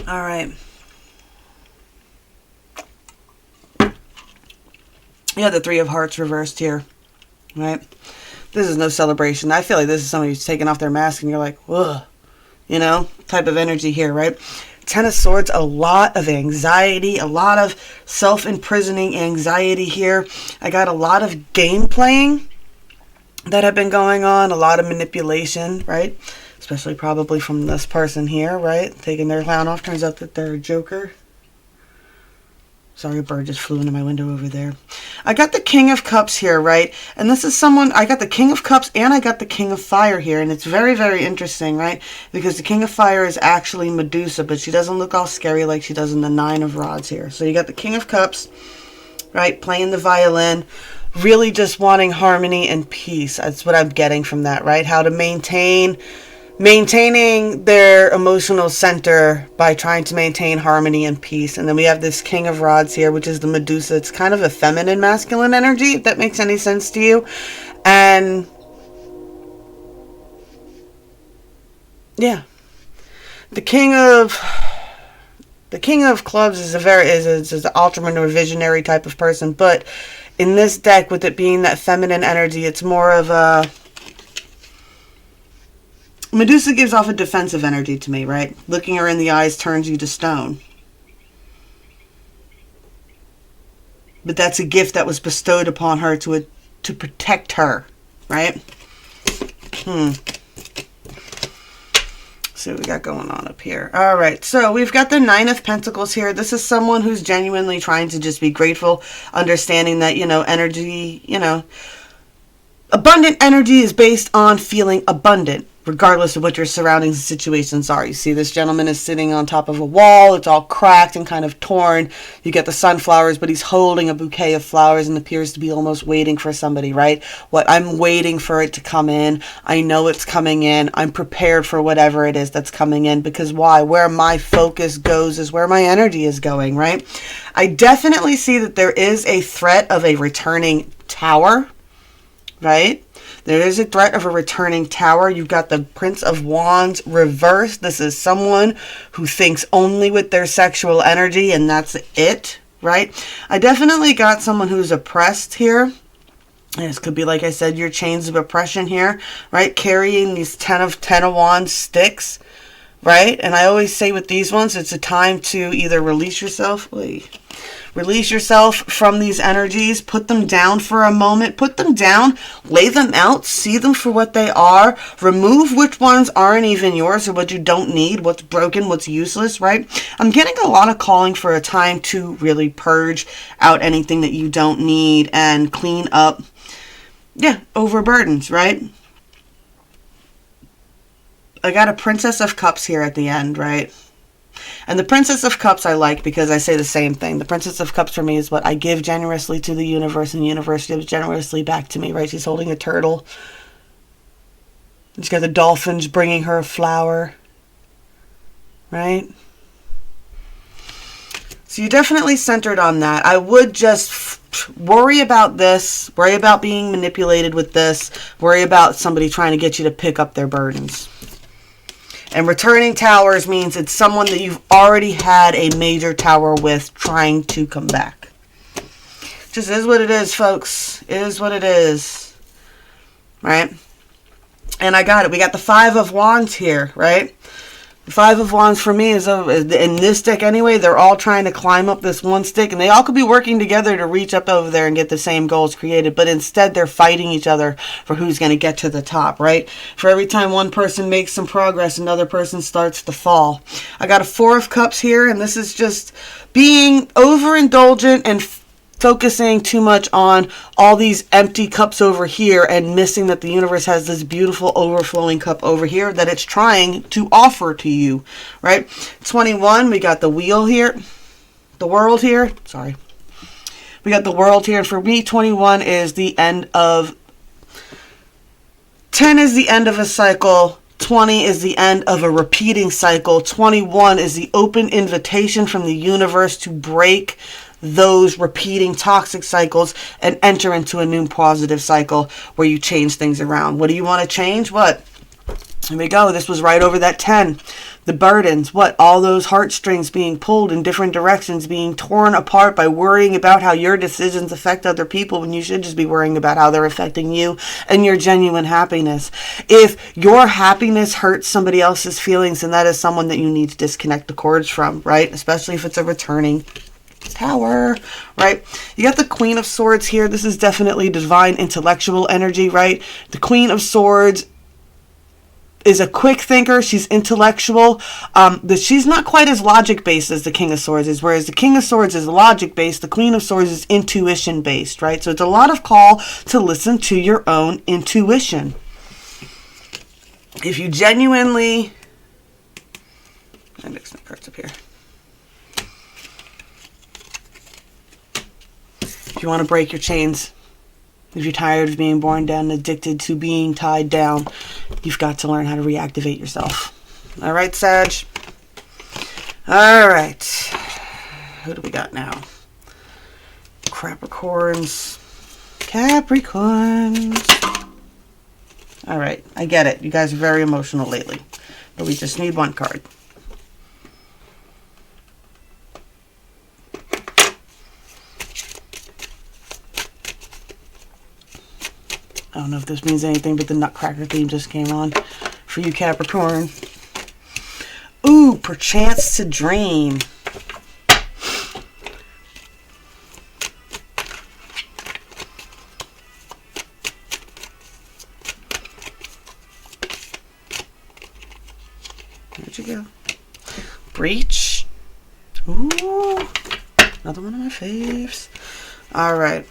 All right. You have the Three of Hearts reversed here, right? This is no celebration. I feel like this is somebody who's taking off their mask and you're like, ugh, you know, type of energy here, right? Ten of Swords, a lot of anxiety, a lot of self-imprisoning anxiety here. I got a lot of game playing that have been going on, a lot of manipulation, right? Especially probably from this person here, right? Taking their clown off. Turns out that they're a joker. Sorry, a bird just flew into my window over there. I got the King of Cups here, right? And this is someone, I got the King of Cups and I got the King of Fire here. And it's very, very interesting, right? Because the King of Fire is actually Medusa, but she doesn't look all scary like she does in the Nine of Rods here. So you got the King of Cups, right? Playing the violin, really just wanting harmony and peace. That's what I'm getting from that, right? How to maintaining their emotional center by trying to maintain harmony and peace. And then we have this King of Rods here, which is the Medusa. It's kind of a feminine masculine energy, if that makes any sense to you. And yeah, the King of Clubs is is an ultimate or visionary type of person, but in this deck, with it being that feminine energy, it's more of a Medusa gives off a defensive energy to me, right? Looking her in the eyes turns you to stone. But that's a gift that was bestowed upon her to protect her, right? See what we got going on up here. All right, so we've got the Nine of Pentacles here. This is someone who's genuinely trying to just be grateful, understanding that, you know, energy, you know, abundant energy is based on feeling abundant, regardless of what your surroundings and situations are. You see this gentleman is sitting on top of a wall. It's all cracked and kind of torn. You get the sunflowers, but he's holding a bouquet of flowers and appears to be almost waiting for somebody, right? I'm waiting for it to come in. I know it's coming in. I'm prepared for whatever it is that's coming in, because why? Where my focus goes is where my energy is going, right? I definitely see that there is a threat of a returning tower, right? There is a threat of a returning tower. You've got the Prince of Wands reversed. This is someone who thinks only with their sexual energy and that's it, right? I definitely got someone who's oppressed here. This could be, like I said, your chains of oppression here, right? Carrying these Ten of Wands sticks, right? And I always say with these ones, it's a time to either release yourself. Release yourself from these energies, put them down for a moment, put them down, lay them out, see them for what they are, remove which ones aren't even yours or what you don't need, what's broken, what's useless, right? I'm getting a lot of calling for a time to really purge out anything that you don't need and clean up, overburdens, right? I got a Princess of Cups here at the end, right? And the Princess of Cups I like because I say the same thing. The Princess of Cups for me is what I give generously to the universe, and the universe gives generously back to me, right? She's holding a turtle. She's got the dolphins bringing her a flower, right? So you're definitely centered on that. I would just worry about this, worry about being manipulated with this, worry about somebody trying to get you to pick up their burdens. And returning towers means it's someone that you've already had a major tower with trying to come back. Just is what it is, folks. It is what it is. Right? And I got it. We got the Five of Wands here, right? The Five of Wands for me is, in this deck anyway, they're all trying to climb up this one stick. And they all could be working together to reach up over there and get the same goals created. But instead, they're fighting each other for who's going to get to the top, right? For every time one person makes some progress, another person starts to fall. I got a Four of Cups here. And this is just being overindulgent and focusing too much on all these empty cups over here and missing that the universe has this beautiful overflowing cup over here that it's trying to offer to you, right? 21, we got the wheel here, the world here, sorry. We got the world here, and for me, 21 is the end of, 10 is the end of a cycle, 20 is the end of a repeating cycle, 21 is the open invitation from the universe to break those repeating toxic cycles and enter into a new positive cycle where you change things around. What do you want to change? What? Here we go. This was right over that 10. The burdens, what? All those heartstrings being pulled in different directions, being torn apart by worrying about how your decisions affect other people when you should just be worrying about how they're affecting you and your genuine happiness. If your happiness hurts somebody else's feelings, then that is someone that you need to disconnect the cords from, right? Especially if it's a returning Tower, right? You got the Queen of Swords here. This is definitely divine intellectual energy, right? The Queen of Swords is a quick thinker. She's intellectual. She's not quite as logic-based as the King of Swords is, whereas the King of Swords is logic-based. The Queen of Swords is intuition-based, right? So it's a lot of call to listen to your own intuition. If you genuinely... I mixed my cards up here. If you want to break your chains, if you're tired of being borne down, addicted to being tied down, you've got to learn how to reactivate yourself. All right, Sag? All right. Who do we got now? Capricorns. All right, I get it. You guys are very emotional lately, but we just need one card. I don't know if this means anything, but the Nutcracker theme just came on for you, Capricorn. Ooh, perchance to dream. Where'd you go? Breach. Ooh, another one of my faves. All right.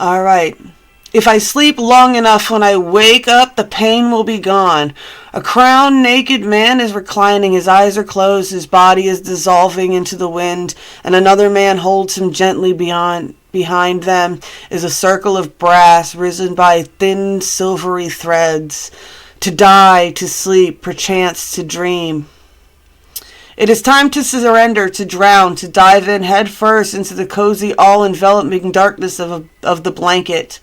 All right. If I sleep long enough, when I wake up, the pain will be gone. A crowned naked man is reclining. His eyes are closed. His body is dissolving into the wind. And another man holds him gently behind them is a circle of brass risen by thin silvery threads. To die, to sleep, perchance to dream. It is time to surrender, to drown, to dive in head first into the cozy, all-enveloping darkness of the blanket.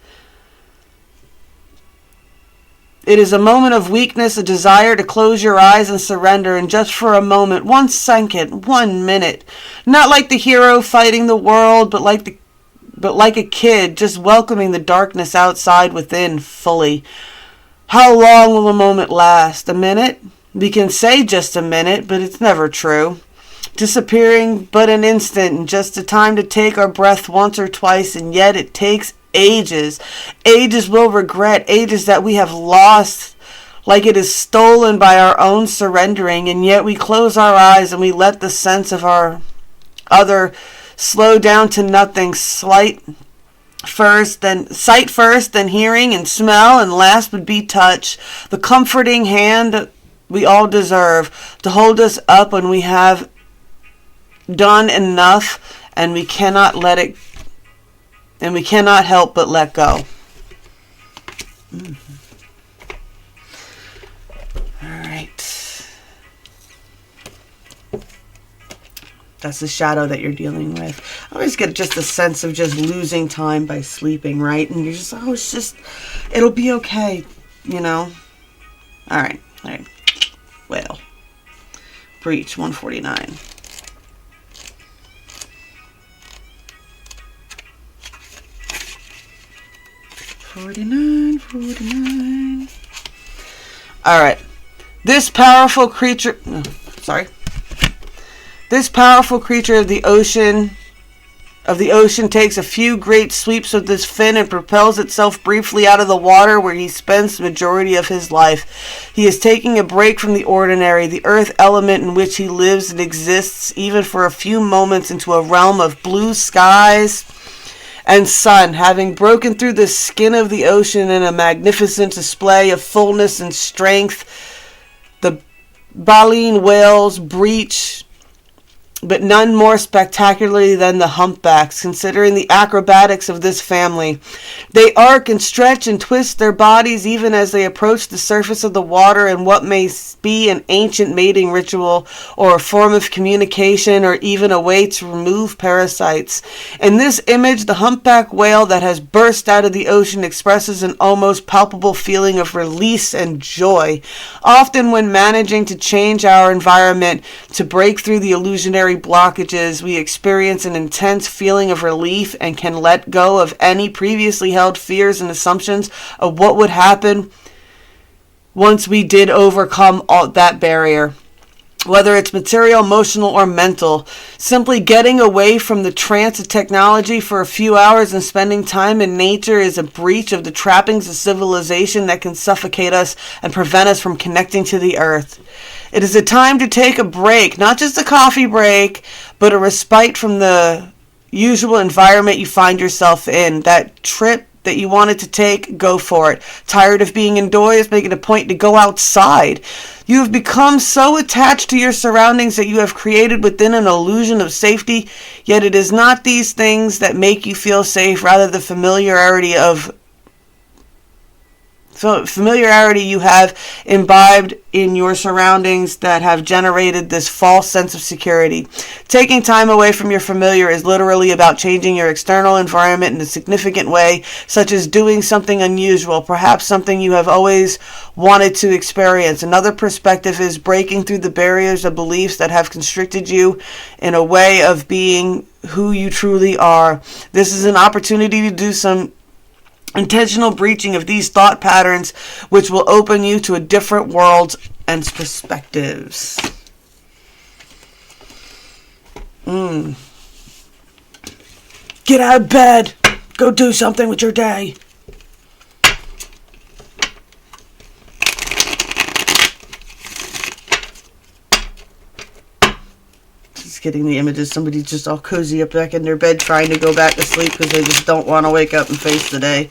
It is a moment of weakness, a desire to close your eyes and surrender, and just for a moment, 1 second, 1 minute. Not like the hero fighting the world, but like a kid, just welcoming the darkness outside within fully. How long will a moment last? A minute? We can say just a minute, but it's never true. Disappearing but an instant, and just a time to take our breath once or twice, and yet it takes ages. Ages we'll regret, ages that we have lost, like it is stolen by our own surrendering, and yet we close our eyes and we let the sense of our other slow down to nothing. Sight first, then hearing and smell, and last would be touch. The comforting hand we all deserve to hold us up when we have done enough, and we cannot help but let go. All right. That's the shadow that you're dealing with. I always get just a sense of just losing time by sleeping, right? And you're just, it'll be okay, you know? All right. Well, Breach 149. $49. All right. This powerful creature of the ocean takes a few great sweeps with this fin and propels itself briefly out of the water, where he spends the majority of his life. He is taking a break from the ordinary, the earth element in which he lives and exists, even for a few moments, into a realm of blue skies and sun, having broken through the skin of the ocean in a magnificent display of fullness and strength. The baleen whales breach but none more spectacularly than the humpbacks, considering the acrobatics of this family. They arc and stretch and twist their bodies even as they approach the surface of the water in what may be an ancient mating ritual or a form of communication or even a way to remove parasites. In this image, the humpback whale that has burst out of the ocean expresses an almost palpable feeling of release and joy. Often when managing to change our environment to break through the illusionary blockages, we experience an intense feeling of relief and can let go of any previously held fears and assumptions of what would happen once we did overcome all that barrier. Whether it's material, emotional, or mental, simply getting away from the trance of technology for a few hours and spending time in nature is a breach of the trappings of civilization that can suffocate us and prevent us from connecting to the earth. It is a time to take a break, not just a coffee break, but a respite from the usual environment you find yourself in. That trip that you wanted to take, go for it. Tired of being indoors, make it a point to go outside. You have become so attached to your surroundings that you have created within an illusion of safety, yet it is not these things that make you feel safe, rather the familiarity you have imbibed in your surroundings that have generated this false sense of security. Taking time away from your familiar is literally about changing your external environment in a significant way, such as doing something unusual, perhaps something you have always wanted to experience. Another perspective is breaking through the barriers of beliefs that have constricted you in a way of being who you truly are. This is an opportunity to do some intentional breaching of these thought patterns, which will open you to a different world and perspectives. Get out of bed. Go do something with your day. Just getting the images. Somebody's just all cozy up back in their bed trying to go back to sleep because they just don't want to wake up and face the day.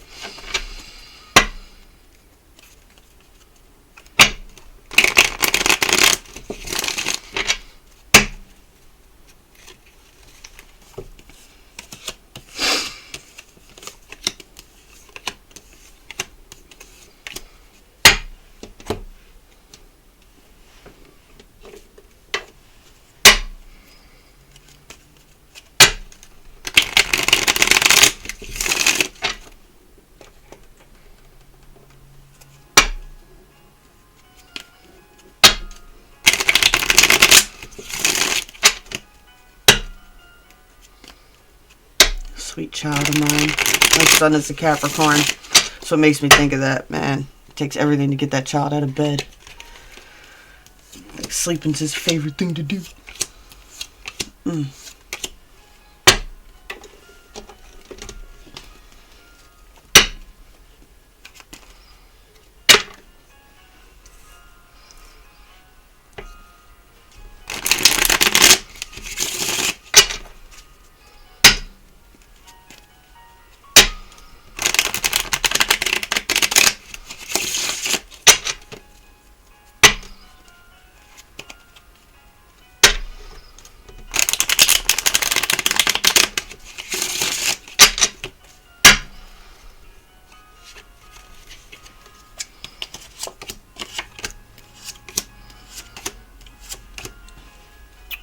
Sweet child of mine. My son is a Capricorn. So it makes me think of that, man. It takes everything to get that child out of bed. Like sleeping's his favorite thing to do.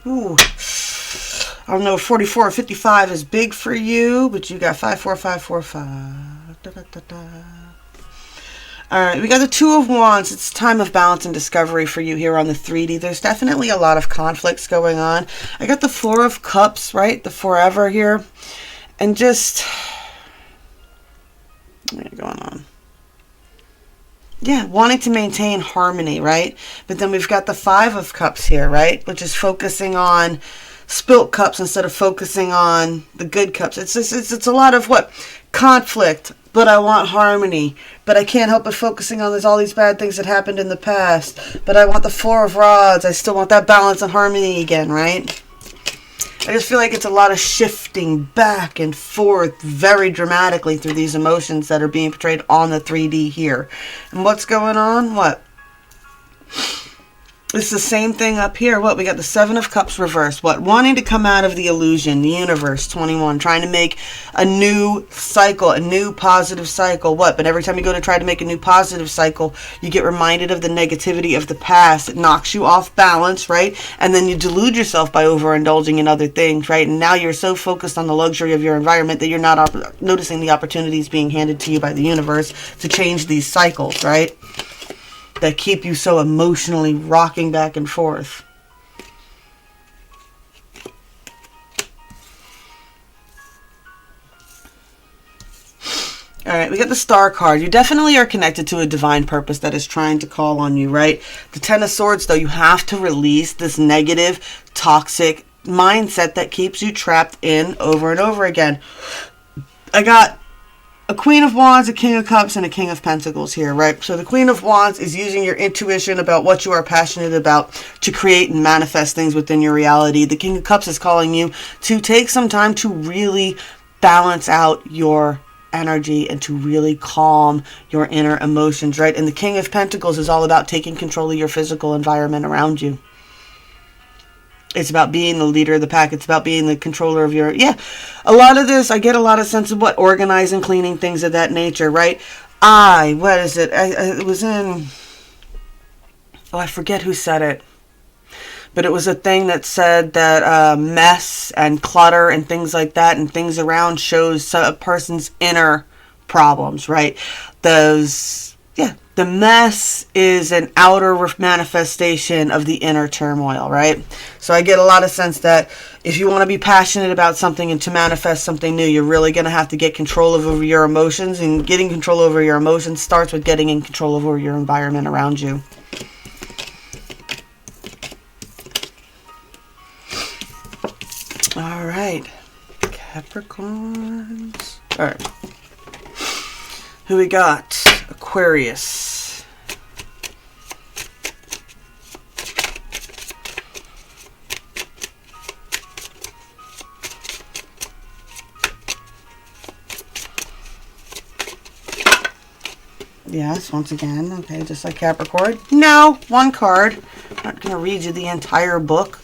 Ooh, I don't know if 44 or 55 is big for you, but you got 54545. Da, da, da, da. All right, we got the Two of Wands. It's time of balance and discovery for you here on the 3D. There's definitely a lot of conflicts going on. I got the Four of Cups, right? The forever here. And just, what's going on? Yeah, wanting to maintain harmony, right? But then we've got the Five of Cups here, right? Which is focusing on spilt cups instead of focusing on the good cups. It's a lot of what? Conflict, but I want harmony. But I can't help but focusing on there's all these bad things that happened in the past. But I want the Four of Rods. I still want that balance and harmony again, right? I just feel like it's a lot of shifting back and forth very dramatically through these emotions that are being portrayed on the 3D here. And what's going on? What? It's the same thing up here. What? We got the Seven of Cups reversed. What? Wanting to come out of the illusion, the universe, 21. Trying to make a new cycle, a new positive cycle. What? But every time you go to try to make a new positive cycle, you get reminded of the negativity of the past. It knocks you off balance, right? And then you delude yourself by overindulging in other things, right? And now you're so focused on the luxury of your environment that you're not noticing the opportunities being handed to you by the universe to change these cycles, right? That keep you so emotionally rocking back and forth. All right, we got the Star card. You definitely are connected to a divine purpose that is trying to call on you, right? The Ten of Swords, though, you have to release this negative, toxic mindset that keeps you trapped in over and over again. I got a Queen of Wands, a King of Cups, and a King of Pentacles here, right? So the Queen of Wands is using your intuition about what you are passionate about to create and manifest things within your reality. The King of Cups is calling you to take some time to really balance out your energy and to really calm your inner emotions, right? And the King of Pentacles is all about taking control of your physical environment around you. It's about being the leader of the pack. It's about being the controller of your... Yeah, a lot of this, I get a lot of sense of what? Organizing, cleaning, things of that nature, right? What is it? It was in... Oh, I forget who said it. But it was a thing that said that mess and clutter and things like that and things around shows a person's inner problems, right? The mess is an outer manifestation of the inner turmoil, right? So I get a lot of sense that if you want to be passionate about something and to manifest something new, you're really going to have to get control over your emotions. And getting control over your emotions starts with getting in control over your environment around you. All right. Capricorns. All right. Who we got? Aquarius. Yes, once again. Okay, just like Capricorn. No, one card. I'm not going to read you the entire book.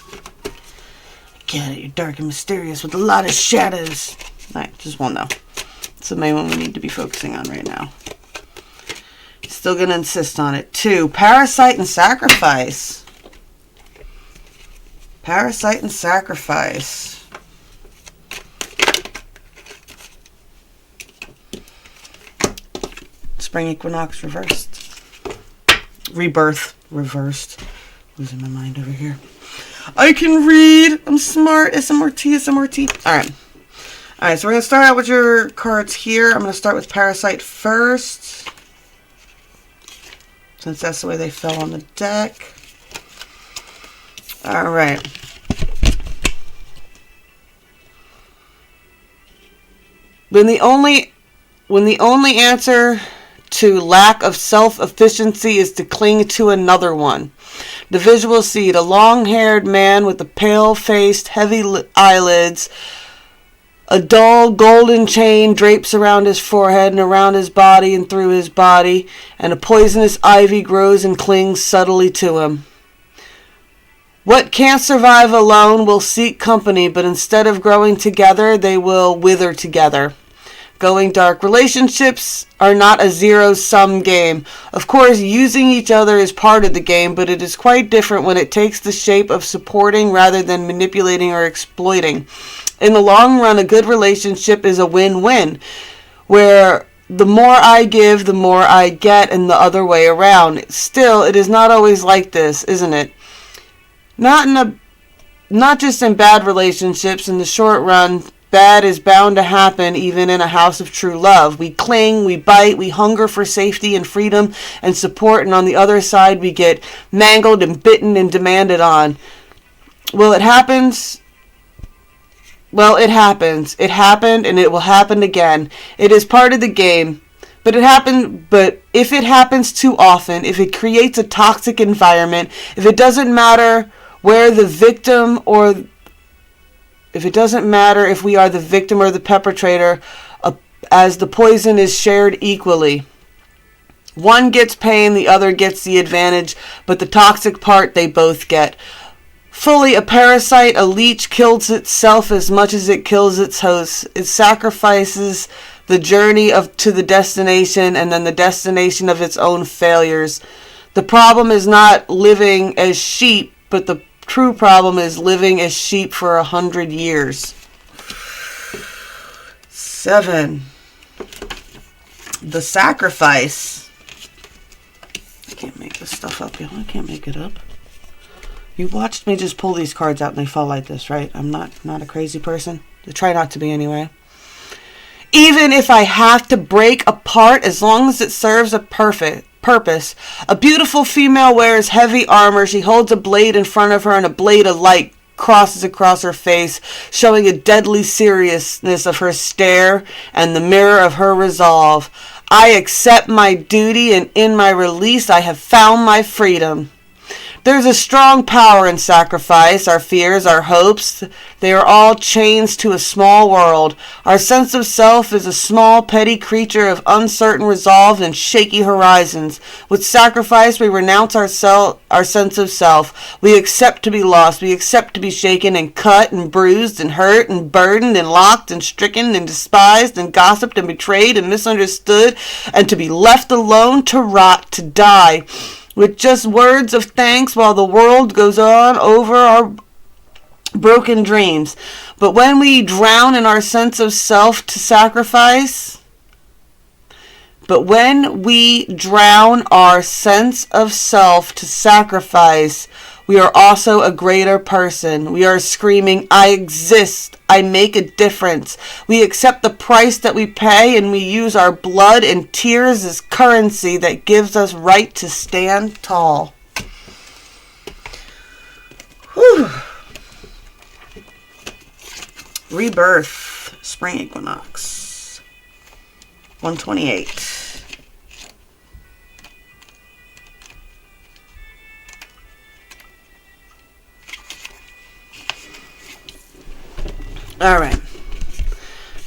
Get it, you're dark and mysterious with a lot of shadows. All right, just one though. It's the main one we need to be focusing on right now. Still going to insist on it. 2, Parasite and Sacrifice. Parasite and Sacrifice. Spring Equinox reversed. Rebirth reversed. Losing my mind over here. I can read. I'm smart. SMRT, SMRT. All right. All right, so we're going to start out with your cards here. I'm going to start with Parasite first, since that's the way they fell on the deck. All right. When the only answer to lack of self-efficiency is to cling to another one. The visual seed, a long-haired man with a pale-faced, heavy eyelids. A dull golden chain drapes around his forehead and around his body and through his body, and a poisonous ivy grows and clings subtly to him. What can't survive alone will seek company, but instead of growing together, they will wither together. Going dark. Relationships are not a zero-sum game. Of course, using each other is part of the game, but it is quite different when it takes the shape of supporting rather than manipulating or exploiting. In the long run, a good relationship is a win-win, where the more I give, the more I get, and the other way around. Still, it is not always like this, isn't it? Not just in bad relationships. In the short run, bad is bound to happen even in a house of true love. We cling, we bite, we hunger for safety and freedom and support, and on the other side we get mangled and bitten and demanded on. Well, it happens. Well, it happens. It happened and it will happen again. It is part of the game. But if it happens too often, if it creates a toxic environment, if it doesn't matter where the victim or if it doesn't matter if we are the victim or the perpetrator, as the poison is shared equally. One gets pain, the other gets the advantage, but the toxic part they both get. Fully a parasite, a leech kills itself as much as it kills its host. It sacrifices the journey to the destination and then the destination of its own failures. The problem is not living as sheep, but the true problem is living as sheep for 100 years. 7. The sacrifice. I can't make this stuff up, y'all. I can't make it up. You watched me just pull these cards out and they fall like this, right? I'm not a crazy person. I try not to be anyway. Even if I have to break apart, as long as it serves a purpose. A beautiful female wears heavy armor. She holds a blade in front of her and a blade of light crosses across her face, showing a deadly seriousness of her stare and the mirror of her resolve. I accept my duty, and in my release I have found my freedom. There's a strong power in sacrifice. Our fears, our hopes, they are all chains to a small world. Our sense of self is a small, petty creature of uncertain resolve and shaky horizons. With sacrifice, we renounce our sense of self. We accept to be lost. We accept to be shaken and cut and bruised and hurt and burdened and locked and stricken and despised and gossiped and betrayed and misunderstood, and to be left alone to rot, to die, with just words of thanks while the world goes on over our broken dreams. But when we drown in our sense of self to sacrifice, we are also a greater person. We are screaming, I exist. I make a difference. We accept the price that we pay, and we use our blood and tears as currency that gives us right to stand tall. Whew. Rebirth, spring equinox, 128. All right.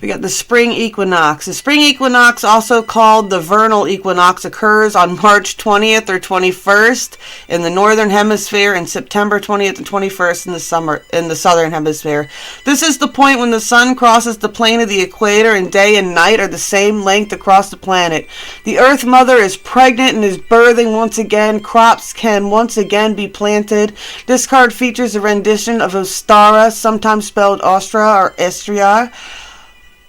We got the spring equinox. The spring equinox, also called the vernal equinox, occurs on March 20th or 21st in the northern hemisphere and September 20th and 21st in the southern hemisphere. This is the point when the sun crosses the plane of the equator and day and night are the same length across the planet. The Earth Mother is pregnant and is birthing once again. Crops can once again be planted. This card features a rendition of Ostara, sometimes spelled Ostra or Estria,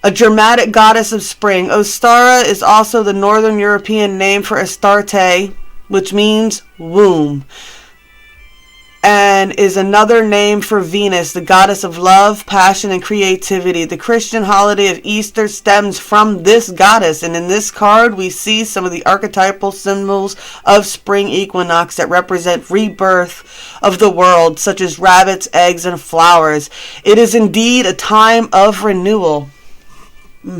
a dramatic goddess of spring. Ostara is also the Northern European name for Astarte, which means womb, and is another name for Venus, the goddess of love, passion, and creativity. The Christian holiday of Easter stems from this goddess, and in this card we see some of the archetypal symbols of spring equinox that represent rebirth of the world, such as rabbits, eggs, and flowers. It is indeed a time of renewal. All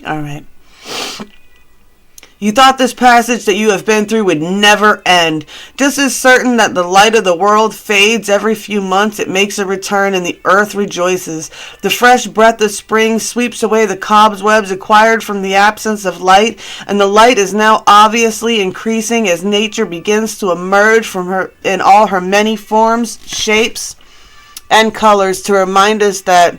right. You thought this passage that you have been through would never end. Just as certain that the light of the world fades every few months, it makes a return and the earth rejoices. The fresh breath of spring sweeps away the cobwebs acquired from the absence of light, and the light is now obviously increasing as nature begins to emerge from her in all her many forms, shapes, and colors to remind us that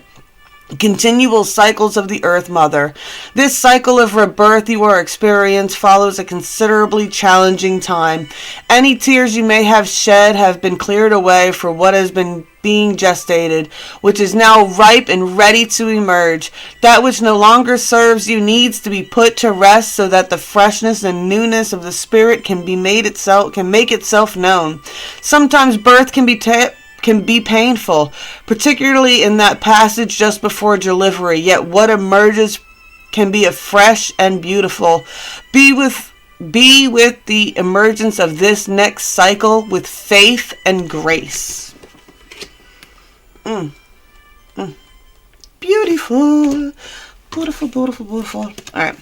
continual cycles of the Earth Mother. This cycle of rebirth you are experiencing follows a considerably challenging time. Any tears you may have shed have been cleared away for what has been being gestated, which is now ripe and ready to emerge. That which no longer serves you needs to be put to rest so that the freshness and newness of the spirit can make itself known. Sometimes birth can be painful, particularly in that passage just before delivery, yet what emerges can be fresh and beautiful. Be with the emergence of this next cycle with faith and grace. Beautiful. Beautiful, beautiful, beautiful. All right.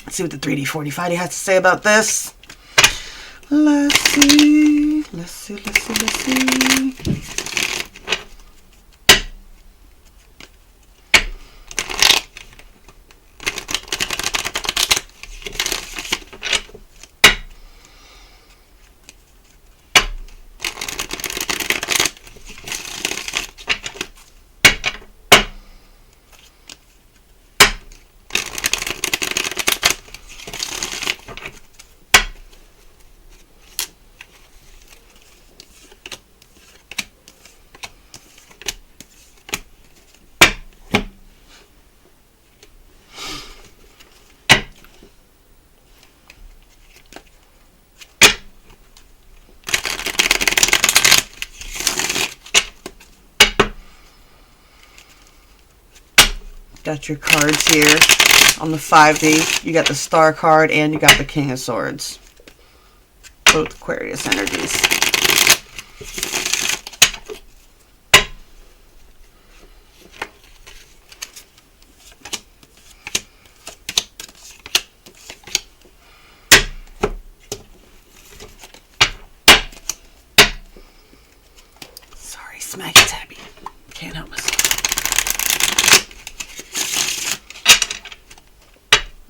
Let's see what the 3D 45 has to say about this. Let's see. Got your cards here on the 5D. You got the Star card and you got the King of Swords. Both Aquarius energies. Sorry, smacky tabby. Can't help myself.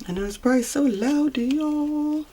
I know it's probably so loud, y'all.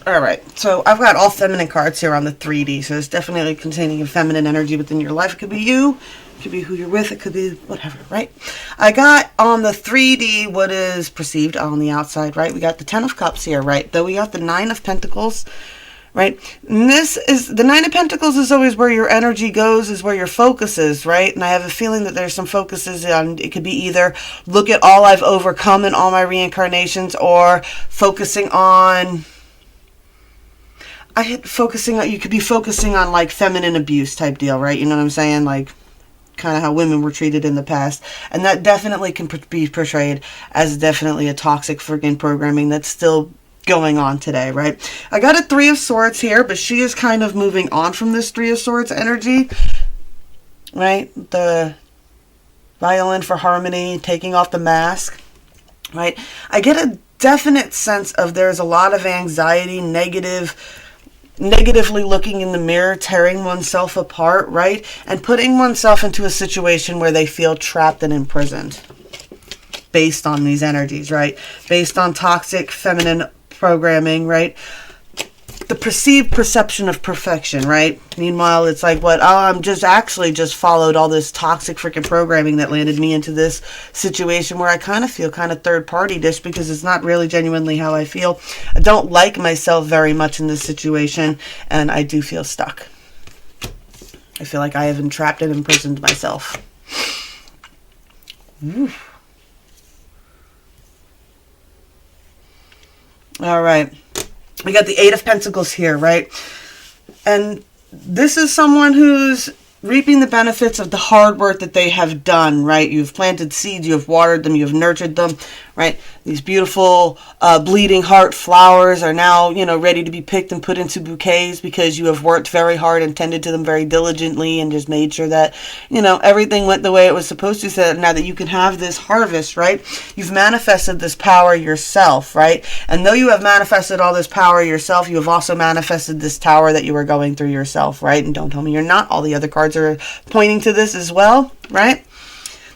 Alright, so I've got all feminine cards here on the 3D, so it's definitely containing a feminine energy within your life. It could be you, it could be who you're with, it could be whatever, right? I got on the 3D what is perceived on the outside, right? We got the 10 of Cups here, right? Though we got the 9 of Pentacles, right? And this is, the 9 of Pentacles is always where your energy goes, is where your focus is, right? And I have a feeling that there's some focuses on, it could be either look at all I've overcome in all my reincarnations, or focusing on, you could be focusing on like feminine abuse type deal, right? You know what I'm saying? Like kind of how women were treated in the past. And that definitely can be portrayed as definitely a toxic freaking programming that's still going on today, right? I got a 3 of Swords here, but she is kind of moving on from this 3 of Swords energy, right? The violin for harmony, taking off the mask, right? I get a definite sense of there's a lot of anxiety, negatively looking in the mirror, tearing oneself apart, right? And putting oneself into a situation where they feel trapped and imprisoned based on these energies, right? Based on toxic feminine programming, right? The perceived perception of perfection, right? Meanwhile, it's like, what? Oh, I'm just followed all this toxic freaking programming that landed me into this situation where I kind of feel kind of third party dish, because it's not really genuinely how I feel. I don't like myself very much in this situation, and I do feel stuck. I feel like I have entrapped and imprisoned myself. Ooh. All right. We got the 8 of Pentacles here, right? And this is someone who's reaping the benefits of the hard work that they have done, right? You've planted seeds, you have watered them, you have nurtured them, right? These beautiful bleeding heart flowers are now, you know, ready to be picked and put into bouquets because you have worked very hard and tended to them very diligently and just made sure that, you know, everything went the way it was supposed to. So now that you can have this harvest, right? You've manifested this power yourself, right? And though you have manifested all this power yourself, you have also manifested this tower that you were going through yourself, right? And don't tell me you're not. All the other cards are pointing to this as well, right?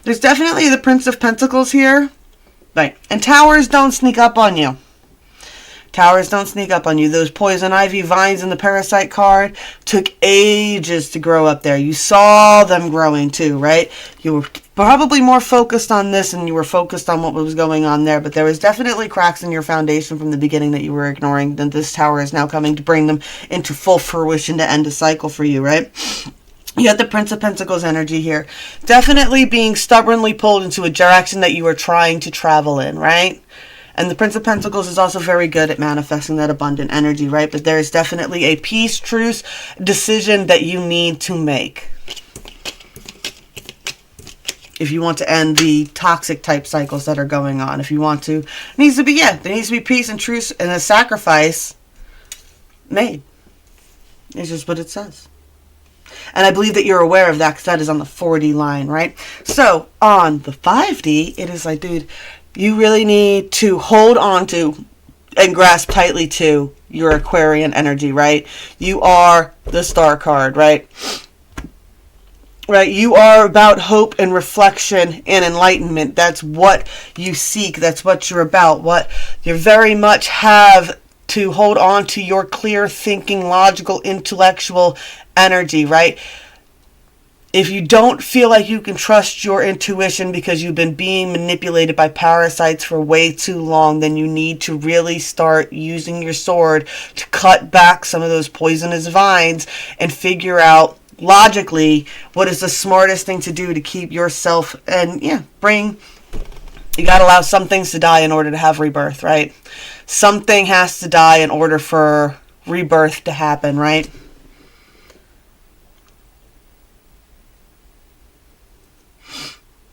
There's definitely the Prince of Pentacles here. Right. And towers don't sneak up on you. Towers don't sneak up on you. Those poison ivy vines in the parasite card took ages to grow up there. You saw them growing too, right? You were probably more focused on this and you were focused on what was going on there. But there was definitely cracks in your foundation from the beginning that you were ignoring. Then this tower is now coming to bring them into full fruition to end a cycle for you, right? You got the Prince of Pentacles energy here. Definitely being stubbornly pulled into a direction that you are trying to travel in, right? And the Prince of Pentacles is also very good at manifesting that abundant energy, right? But there is definitely a peace, truce, decision that you need to make if you want to end the toxic type cycles that are going on. If you want to, there needs to be peace and truce and a sacrifice made. It's just what it says. And I believe that you're aware of that because that is on the 4D line, right? So on the 5D, it is like, dude, you really need to hold on to and grasp tightly to your Aquarian energy, right? You are the Star card, right? Right? You are about hope and reflection and enlightenment. That's what you seek. That's what you're about. What you very much have to hold on to your clear thinking, logical, intellectual energy, right? If you don't feel like you can trust your intuition because you've been being manipulated by parasites for way too long, then you need to really start using your sword to cut back some of those poisonous vines and figure out logically what is the smartest thing to do to keep yourself and you got to allow some things to die in order to have rebirth, right? Something has to die in order for rebirth to happen, right?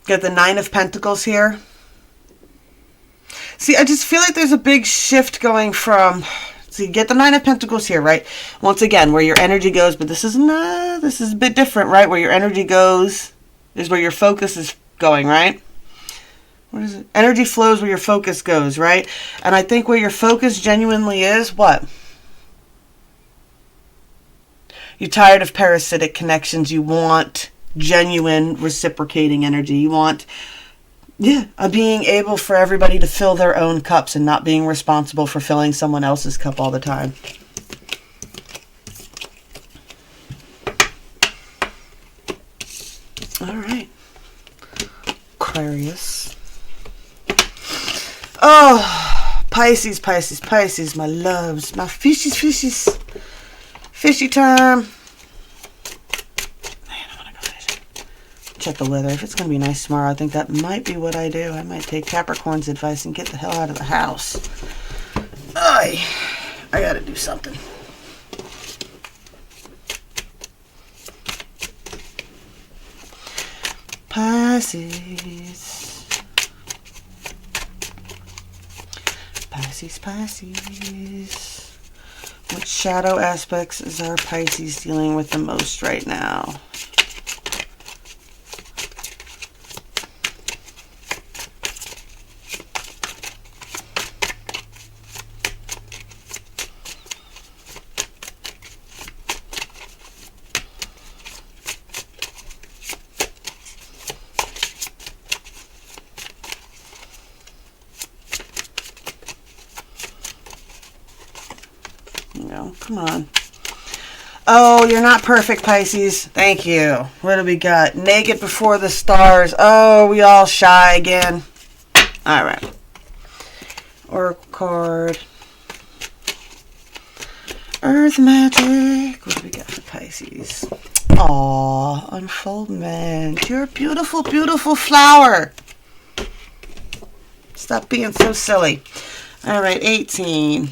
Get the Nine of Pentacles here. See, I just feel like there's a big shift going from... So you get the Nine of Pentacles here, right? Once again, where your energy goes, but this is a bit different, right? Where your energy goes is where your focus is going, right? What is it? Energy flows where your focus goes, right? And I think where your focus genuinely is, what? You're tired of parasitic connections. You want genuine reciprocating energy. You want, being able for everybody to fill their own cups and not being responsible for filling someone else's cup all the time. All right. Aquarius. Oh, Pisces, Pisces, Pisces, my loves, my fishies, fishies. Fishy time. Man, I want to go fishing. Check the weather. If it's going to be nice tomorrow, I think that might be what I do. I might take Capricorn's advice and get the hell out of the house. I got to do something. Pisces. Pisces, Pisces. What shadow aspects is our Pisces dealing with the most right now? No, come on. Oh, you're not perfect, Pisces. Thank you. What do we got? Naked before the stars. Oh, we all shy again. All right. Oracle card. Earth magic. What do we got for Pisces? Aw, unfoldment. You're a beautiful, beautiful flower. Stop being so silly. All right, 18.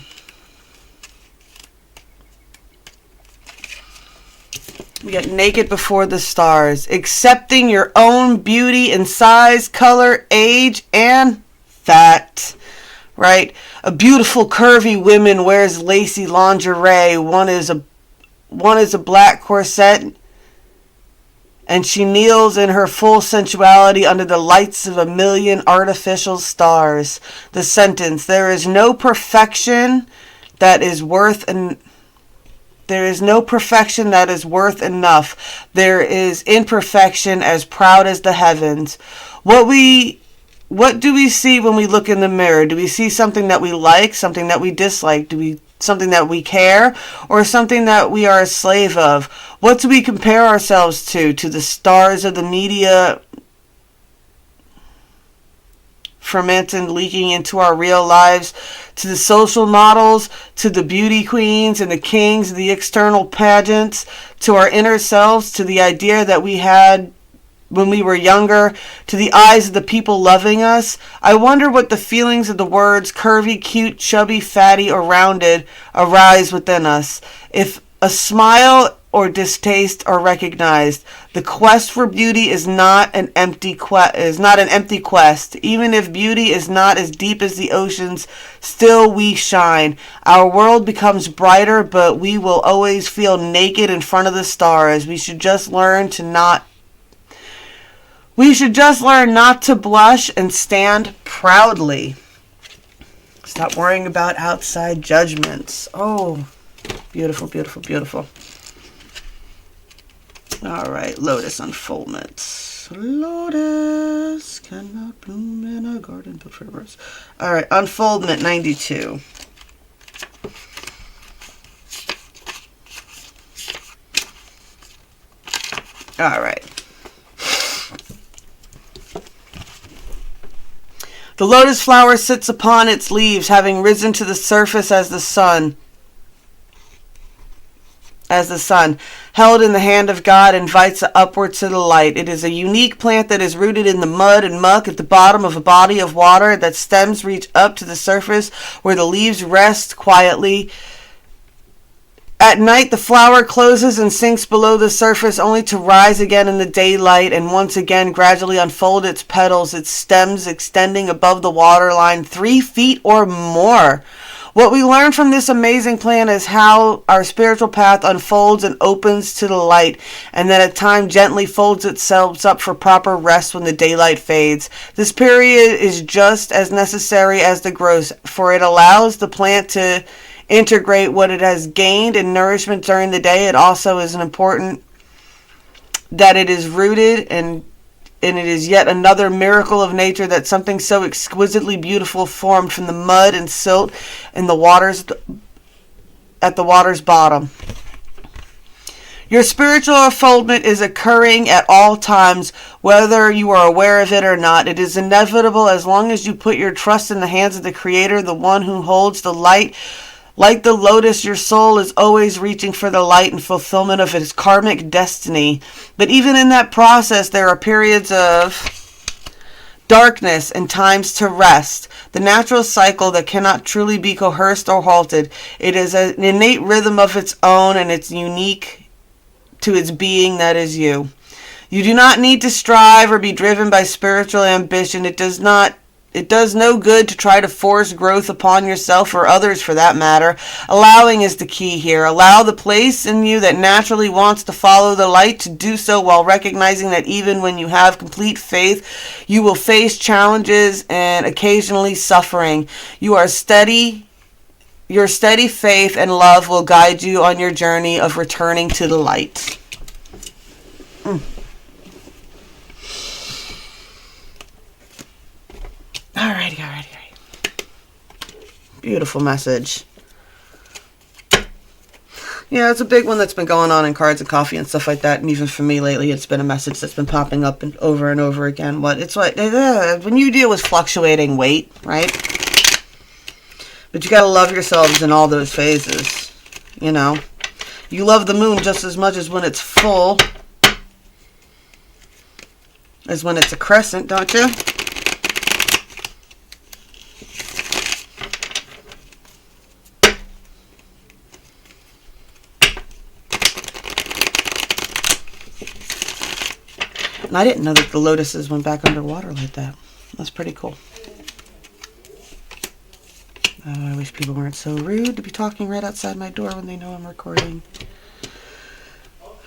We got naked before the stars. Accepting your own beauty in size, color, age, and fat. Right? A beautiful curvy woman wears lacy lingerie. One is a black corset. And she kneels in her full sensuality under the lights of a million artificial stars. The sentence, there is no perfection that is worth There is no perfection that is worth enough. There is imperfection as proud as the heavens. What do we see when we look in the mirror? Do we see something that we like, something that we dislike? Something that we care, or something that we are a slave of? What do we compare ourselves to? To the stars of the media fermenting, leaking into our real lives, to the social models, to the beauty queens and the kings, the external pageants, to our inner selves, to the idea that we had when we were younger, to the eyes of the people loving us. I wonder what the feelings of the words curvy, cute, chubby, fatty, or rounded arise within us. If a smile or distaste are recognized, the quest for beauty is not an empty quest. Even if beauty is not as deep as the oceans, still we shine. Our world becomes brighter, but we will always feel naked in front of the stars. We should just learn not to blush and stand proudly. Stop worrying about outside judgments. Oh, beautiful, beautiful, beautiful. All right, Lotus unfoldments. Lotus cannot bloom in a garden built for rivers. All right, unfoldment 92. All right. The lotus flower sits upon its leaves, having risen to the surface as the sun. Held in the hand of God, invites upward to the light. It is a unique plant that is rooted in the mud and muck at the bottom of a body of water. That stems reach up to the surface where the leaves rest quietly. At night, the flower closes and sinks below the surface, only to rise again in the daylight and once again gradually unfold its petals, its stems extending above the waterline 3 feet or more. What we learn from this amazing plant is how our spiritual path unfolds and opens to the light, and that at times gently folds itself up for proper rest when the daylight fades. This period is just as necessary as the growth, for it allows the plant to integrate what it has gained in nourishment during the day. It also is important that it is rooted, and it is yet another miracle of nature that something so exquisitely beautiful formed from the mud and silt in the waters at the water's bottom. Your spiritual unfoldment is occurring at all times, whether you are aware of it or not. It is inevitable as long as you put your trust in the hands of the Creator, the one who holds the light. Like the lotus, your soul is always reaching for the light and fulfillment of its karmic destiny. But even in that process, there are periods of darkness and times to rest. The natural cycle that cannot truly be coerced or halted. It is an innate rhythm of its own, and it's unique to its being, that is you. You do not need to strive or be driven by spiritual ambition. It does no good to try to force growth upon yourself or others for that matter. Allowing is the key here. Allow the place in you that naturally wants to follow the light to do so, while recognizing that even when you have complete faith, you will face challenges and occasionally suffering. Your steady faith and love will guide you on your journey of returning to the light. Alrighty. Beautiful message. Yeah, it's a big one that's been going on in Cards and Coffee and stuff like that. And even for me lately, it's been a message that's been popping up and over again. When you deal with fluctuating weight, right? But you got to love yourselves in all those phases. You know, you love the moon just as much as when it's full as when it's a crescent, don't you? And I didn't know that the lotuses went back underwater like that. That's pretty cool. Oh, I wish people weren't so rude to be talking right outside my door when they know I'm recording.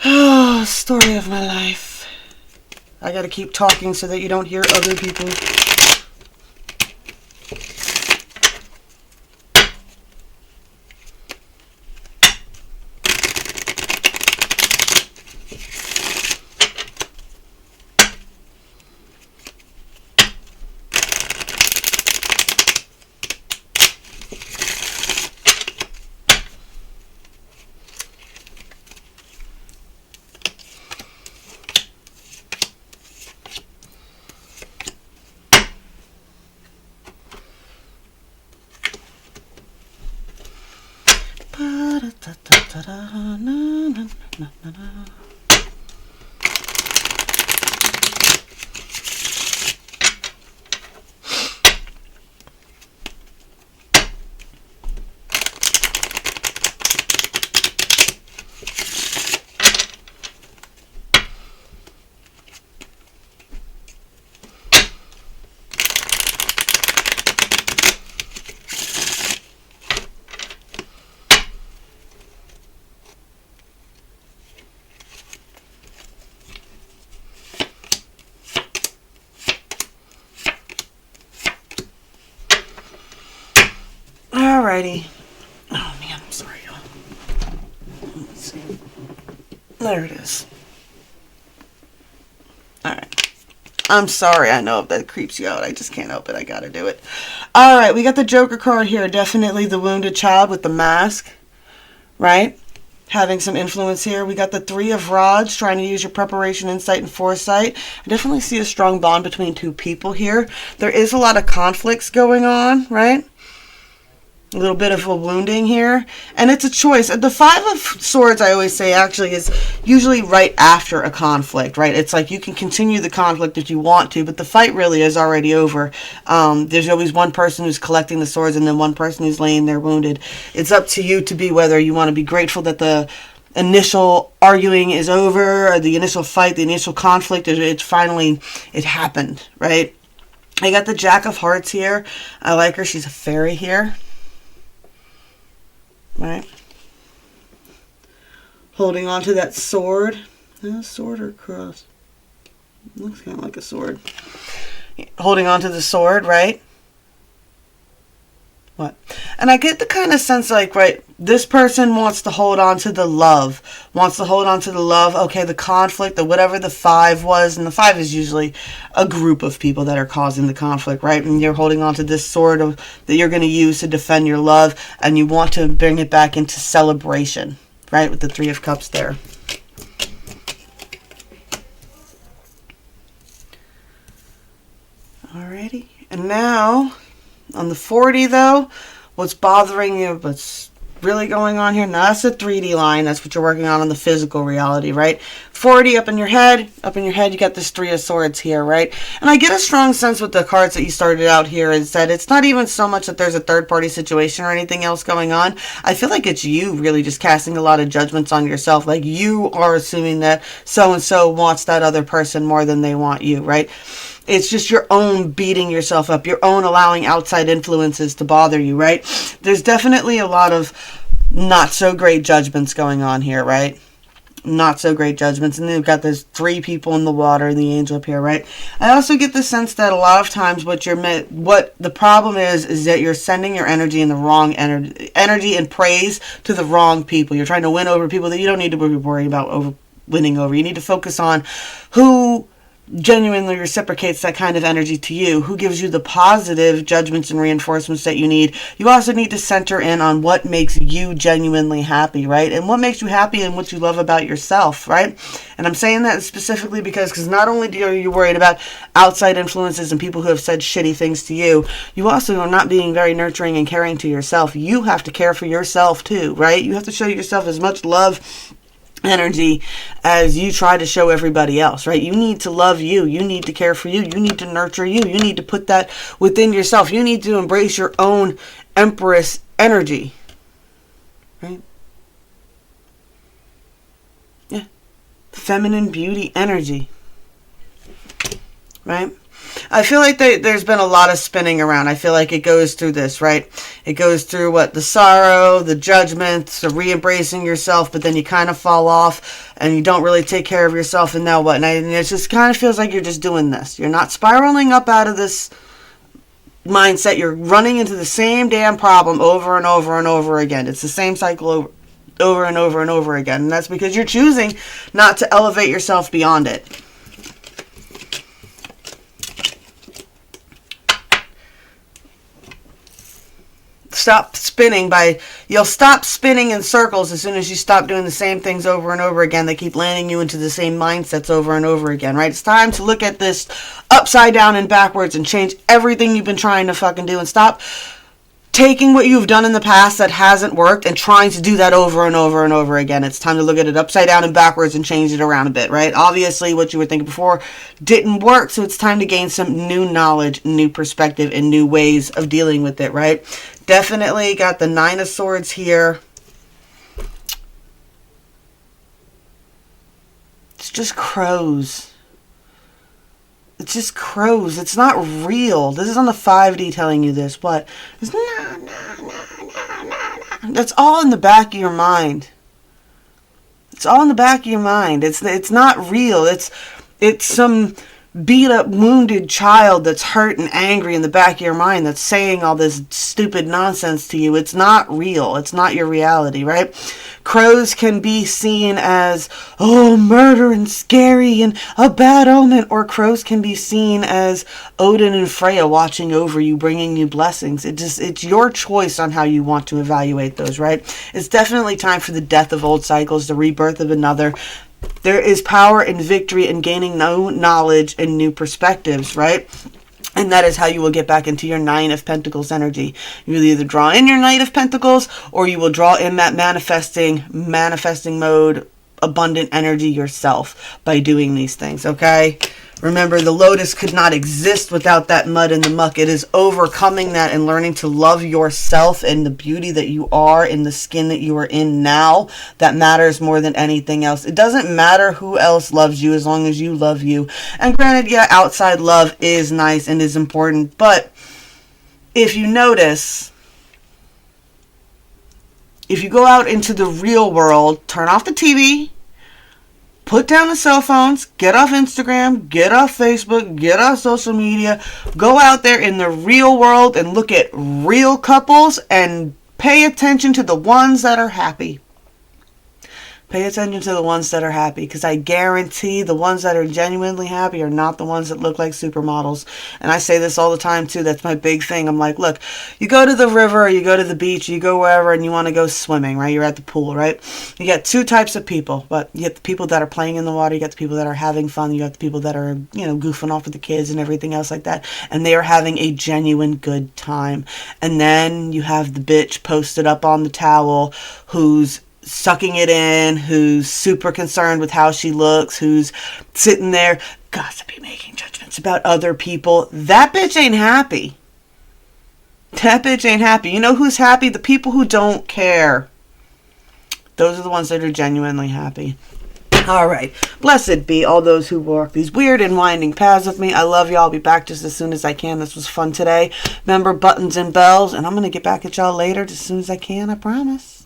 Oh, story of my life. I gotta keep talking so that you don't hear other people. Alrighty. Oh man, I'm sorry, y'all. Let's see. There it is. Alright. I'm sorry, I know if that creeps you out. I just can't help it. I gotta do it. Alright, we got the Joker card here. Definitely the wounded child with the mask. Right? having some influence here. We got the Three of Rods, trying to use your preparation, insight, and foresight. I definitely see a strong bond between two people here. There is a lot of conflicts going on, right? A little bit of a wounding here. And it's a choice. The Five of Swords, I always say, actually is usually right after a conflict, right? It's like you can continue the conflict if you want to, but the fight really is already over. There's always one person who's collecting the swords and then one person who's laying there wounded. It's up to you to be whether you want to be grateful that the initial arguing is over, or the initial fight, the initial conflict, it happened, right? I got the Jack of Hearts here. I like her. She's a fairy here. Right? Holding on to that sword. A sword or cross? Looks kind of like a sword. Holding on to the sword, right? What? And I get the kind of sense like, right, this person wants to hold on to the love. Okay, the conflict, or whatever the five was. And the five is usually a group of people that are causing the conflict, right? And you're holding on to this sword that you're going to use to defend your love. And you want to bring it back into celebration, right? With the Three of Cups there. Alrighty. And now, on the 40 though, what's bothering you, what's really going on here? Now that's the 3D line. That's what you're working on the physical reality, right? 40 up in your head, you got this Three of Swords here, right? And I get a strong sense with the cards that you started out here is that it's not even so much that there's a third party situation or anything else going on. I feel like it's you really just casting a lot of judgments on yourself. Like you are assuming that so-and-so wants that other person more than they want you, right? It's just your own beating yourself up, your own allowing outside influences to bother you, right? There's definitely a lot of not so great judgments going on here, right? Not so great judgments. And then you've got those three people in the water and the angel up here, right? I also get the sense that a lot of times what the problem is that you're sending your energy in the wrong energy and praise to the wrong people. You're trying to win over people that you don't need to be worried about winning over. You need to focus on who genuinely reciprocates that kind of energy to you, who gives you the positive judgments and reinforcements that you need. You also need to center in on what makes you genuinely happy, right? And what makes you happy and what you love about yourself, right? And I'm saying that specifically because not only are you worried about outside influences and people who have said shitty things to you, you also are not being very nurturing and caring to yourself. You have to care for yourself too, right? You have to show yourself as much love, energy as you try to show everybody else, right? You need to love you. You need to care for you. You need to nurture you. You need to put that within yourself. You need to embrace your own Empress energy, right? Yeah. Feminine beauty energy, right? I feel like there's been a lot of spinning around. I feel like it goes through this, right? It goes through the sorrow, the judgments, the re-embracing yourself, but then you kind of fall off and you don't really take care of yourself, and now what? And it just kind of feels like you're just doing this. You're not spiraling up out of this mindset. You're running into the same damn problem over and over and over again. It's the same cycle over and over and over again. And that's because you're choosing not to elevate yourself beyond it. You'll stop spinning in circles as soon as you stop doing the same things over and over again. They keep landing you into the same mindsets over and over again, right? It's time to look at this upside down and backwards and change everything you've been trying to fucking do, and stop taking what you've done in the past that hasn't worked and trying to do that over and over and over again. It's time to look at it upside down and backwards and change it around a bit, right? Obviously, what you were thinking before didn't work, so it's time to gain some new knowledge, new perspective, and new ways of dealing with it, right? Definitely got the Nine of Swords here. It's just crows. It's just crows. It's not real. This is on the 5D telling you this. What? It's that's all in the back of your mind. It's all in the back of your mind. It's not real. It's some beat up, wounded child that's hurt and angry in the back of your mind that's saying all this stupid nonsense to you. It's not real. It's not your reality, right? Crows can be seen as, oh, murder and scary and a bad omen. Or crows can be seen as Odin and Freya watching over you, bringing you blessings. It's your choice on how you want to evaluate those, right? It's definitely time for the death of old cycles, the rebirth of another. There is power and victory in gaining new knowledge and new perspectives, right? And that is how you will get back into your Nine of Pentacles energy. You will either draw in your Knight of Pentacles, or you will draw in that manifesting mode, abundant energy yourself by doing these things, okay? Remember, the lotus could not exist without that mud and the muck. It is overcoming that and learning to love yourself and the beauty that you are in the skin that you are in now that matters more than anything else. It doesn't matter who else loves you as long as you love you. And granted, yeah, outside love is nice and is important. But if you notice, if you go out into the real world, turn off the TV, put down the cell phones, get off Instagram, get off Facebook, get off social media, go out there in the real world and look at real couples and pay attention to the ones that are happy. Pay attention to the ones that are happy, because I guarantee the ones that are genuinely happy are not the ones that look like supermodels. And I say this all the time too. That's my big thing. I'm like, look, you go to the river, or you go to the beach, you go wherever, and you want to go swimming, right? You're at the pool, right? You got two types of people. But you get the people that are playing in the water, you got the people that are having fun, you got the people that are, goofing off with the kids and everything else like that. And they are having a genuine good time. And then you have the bitch posted up on the towel who's sucking it in, who's super concerned with how she looks, who's sitting there gossiping, making judgments about other people. That bitch ain't happy. That bitch ain't happy. You know who's happy? The people who don't care. Those are the ones that are genuinely happy. All right. Blessed be all those who walk these weird and winding paths with me. I love y'all. I'll be back just as soon as I can. This was fun today. Remember, buttons and bells. And I'm going to get back at y'all later as soon as I can. I promise.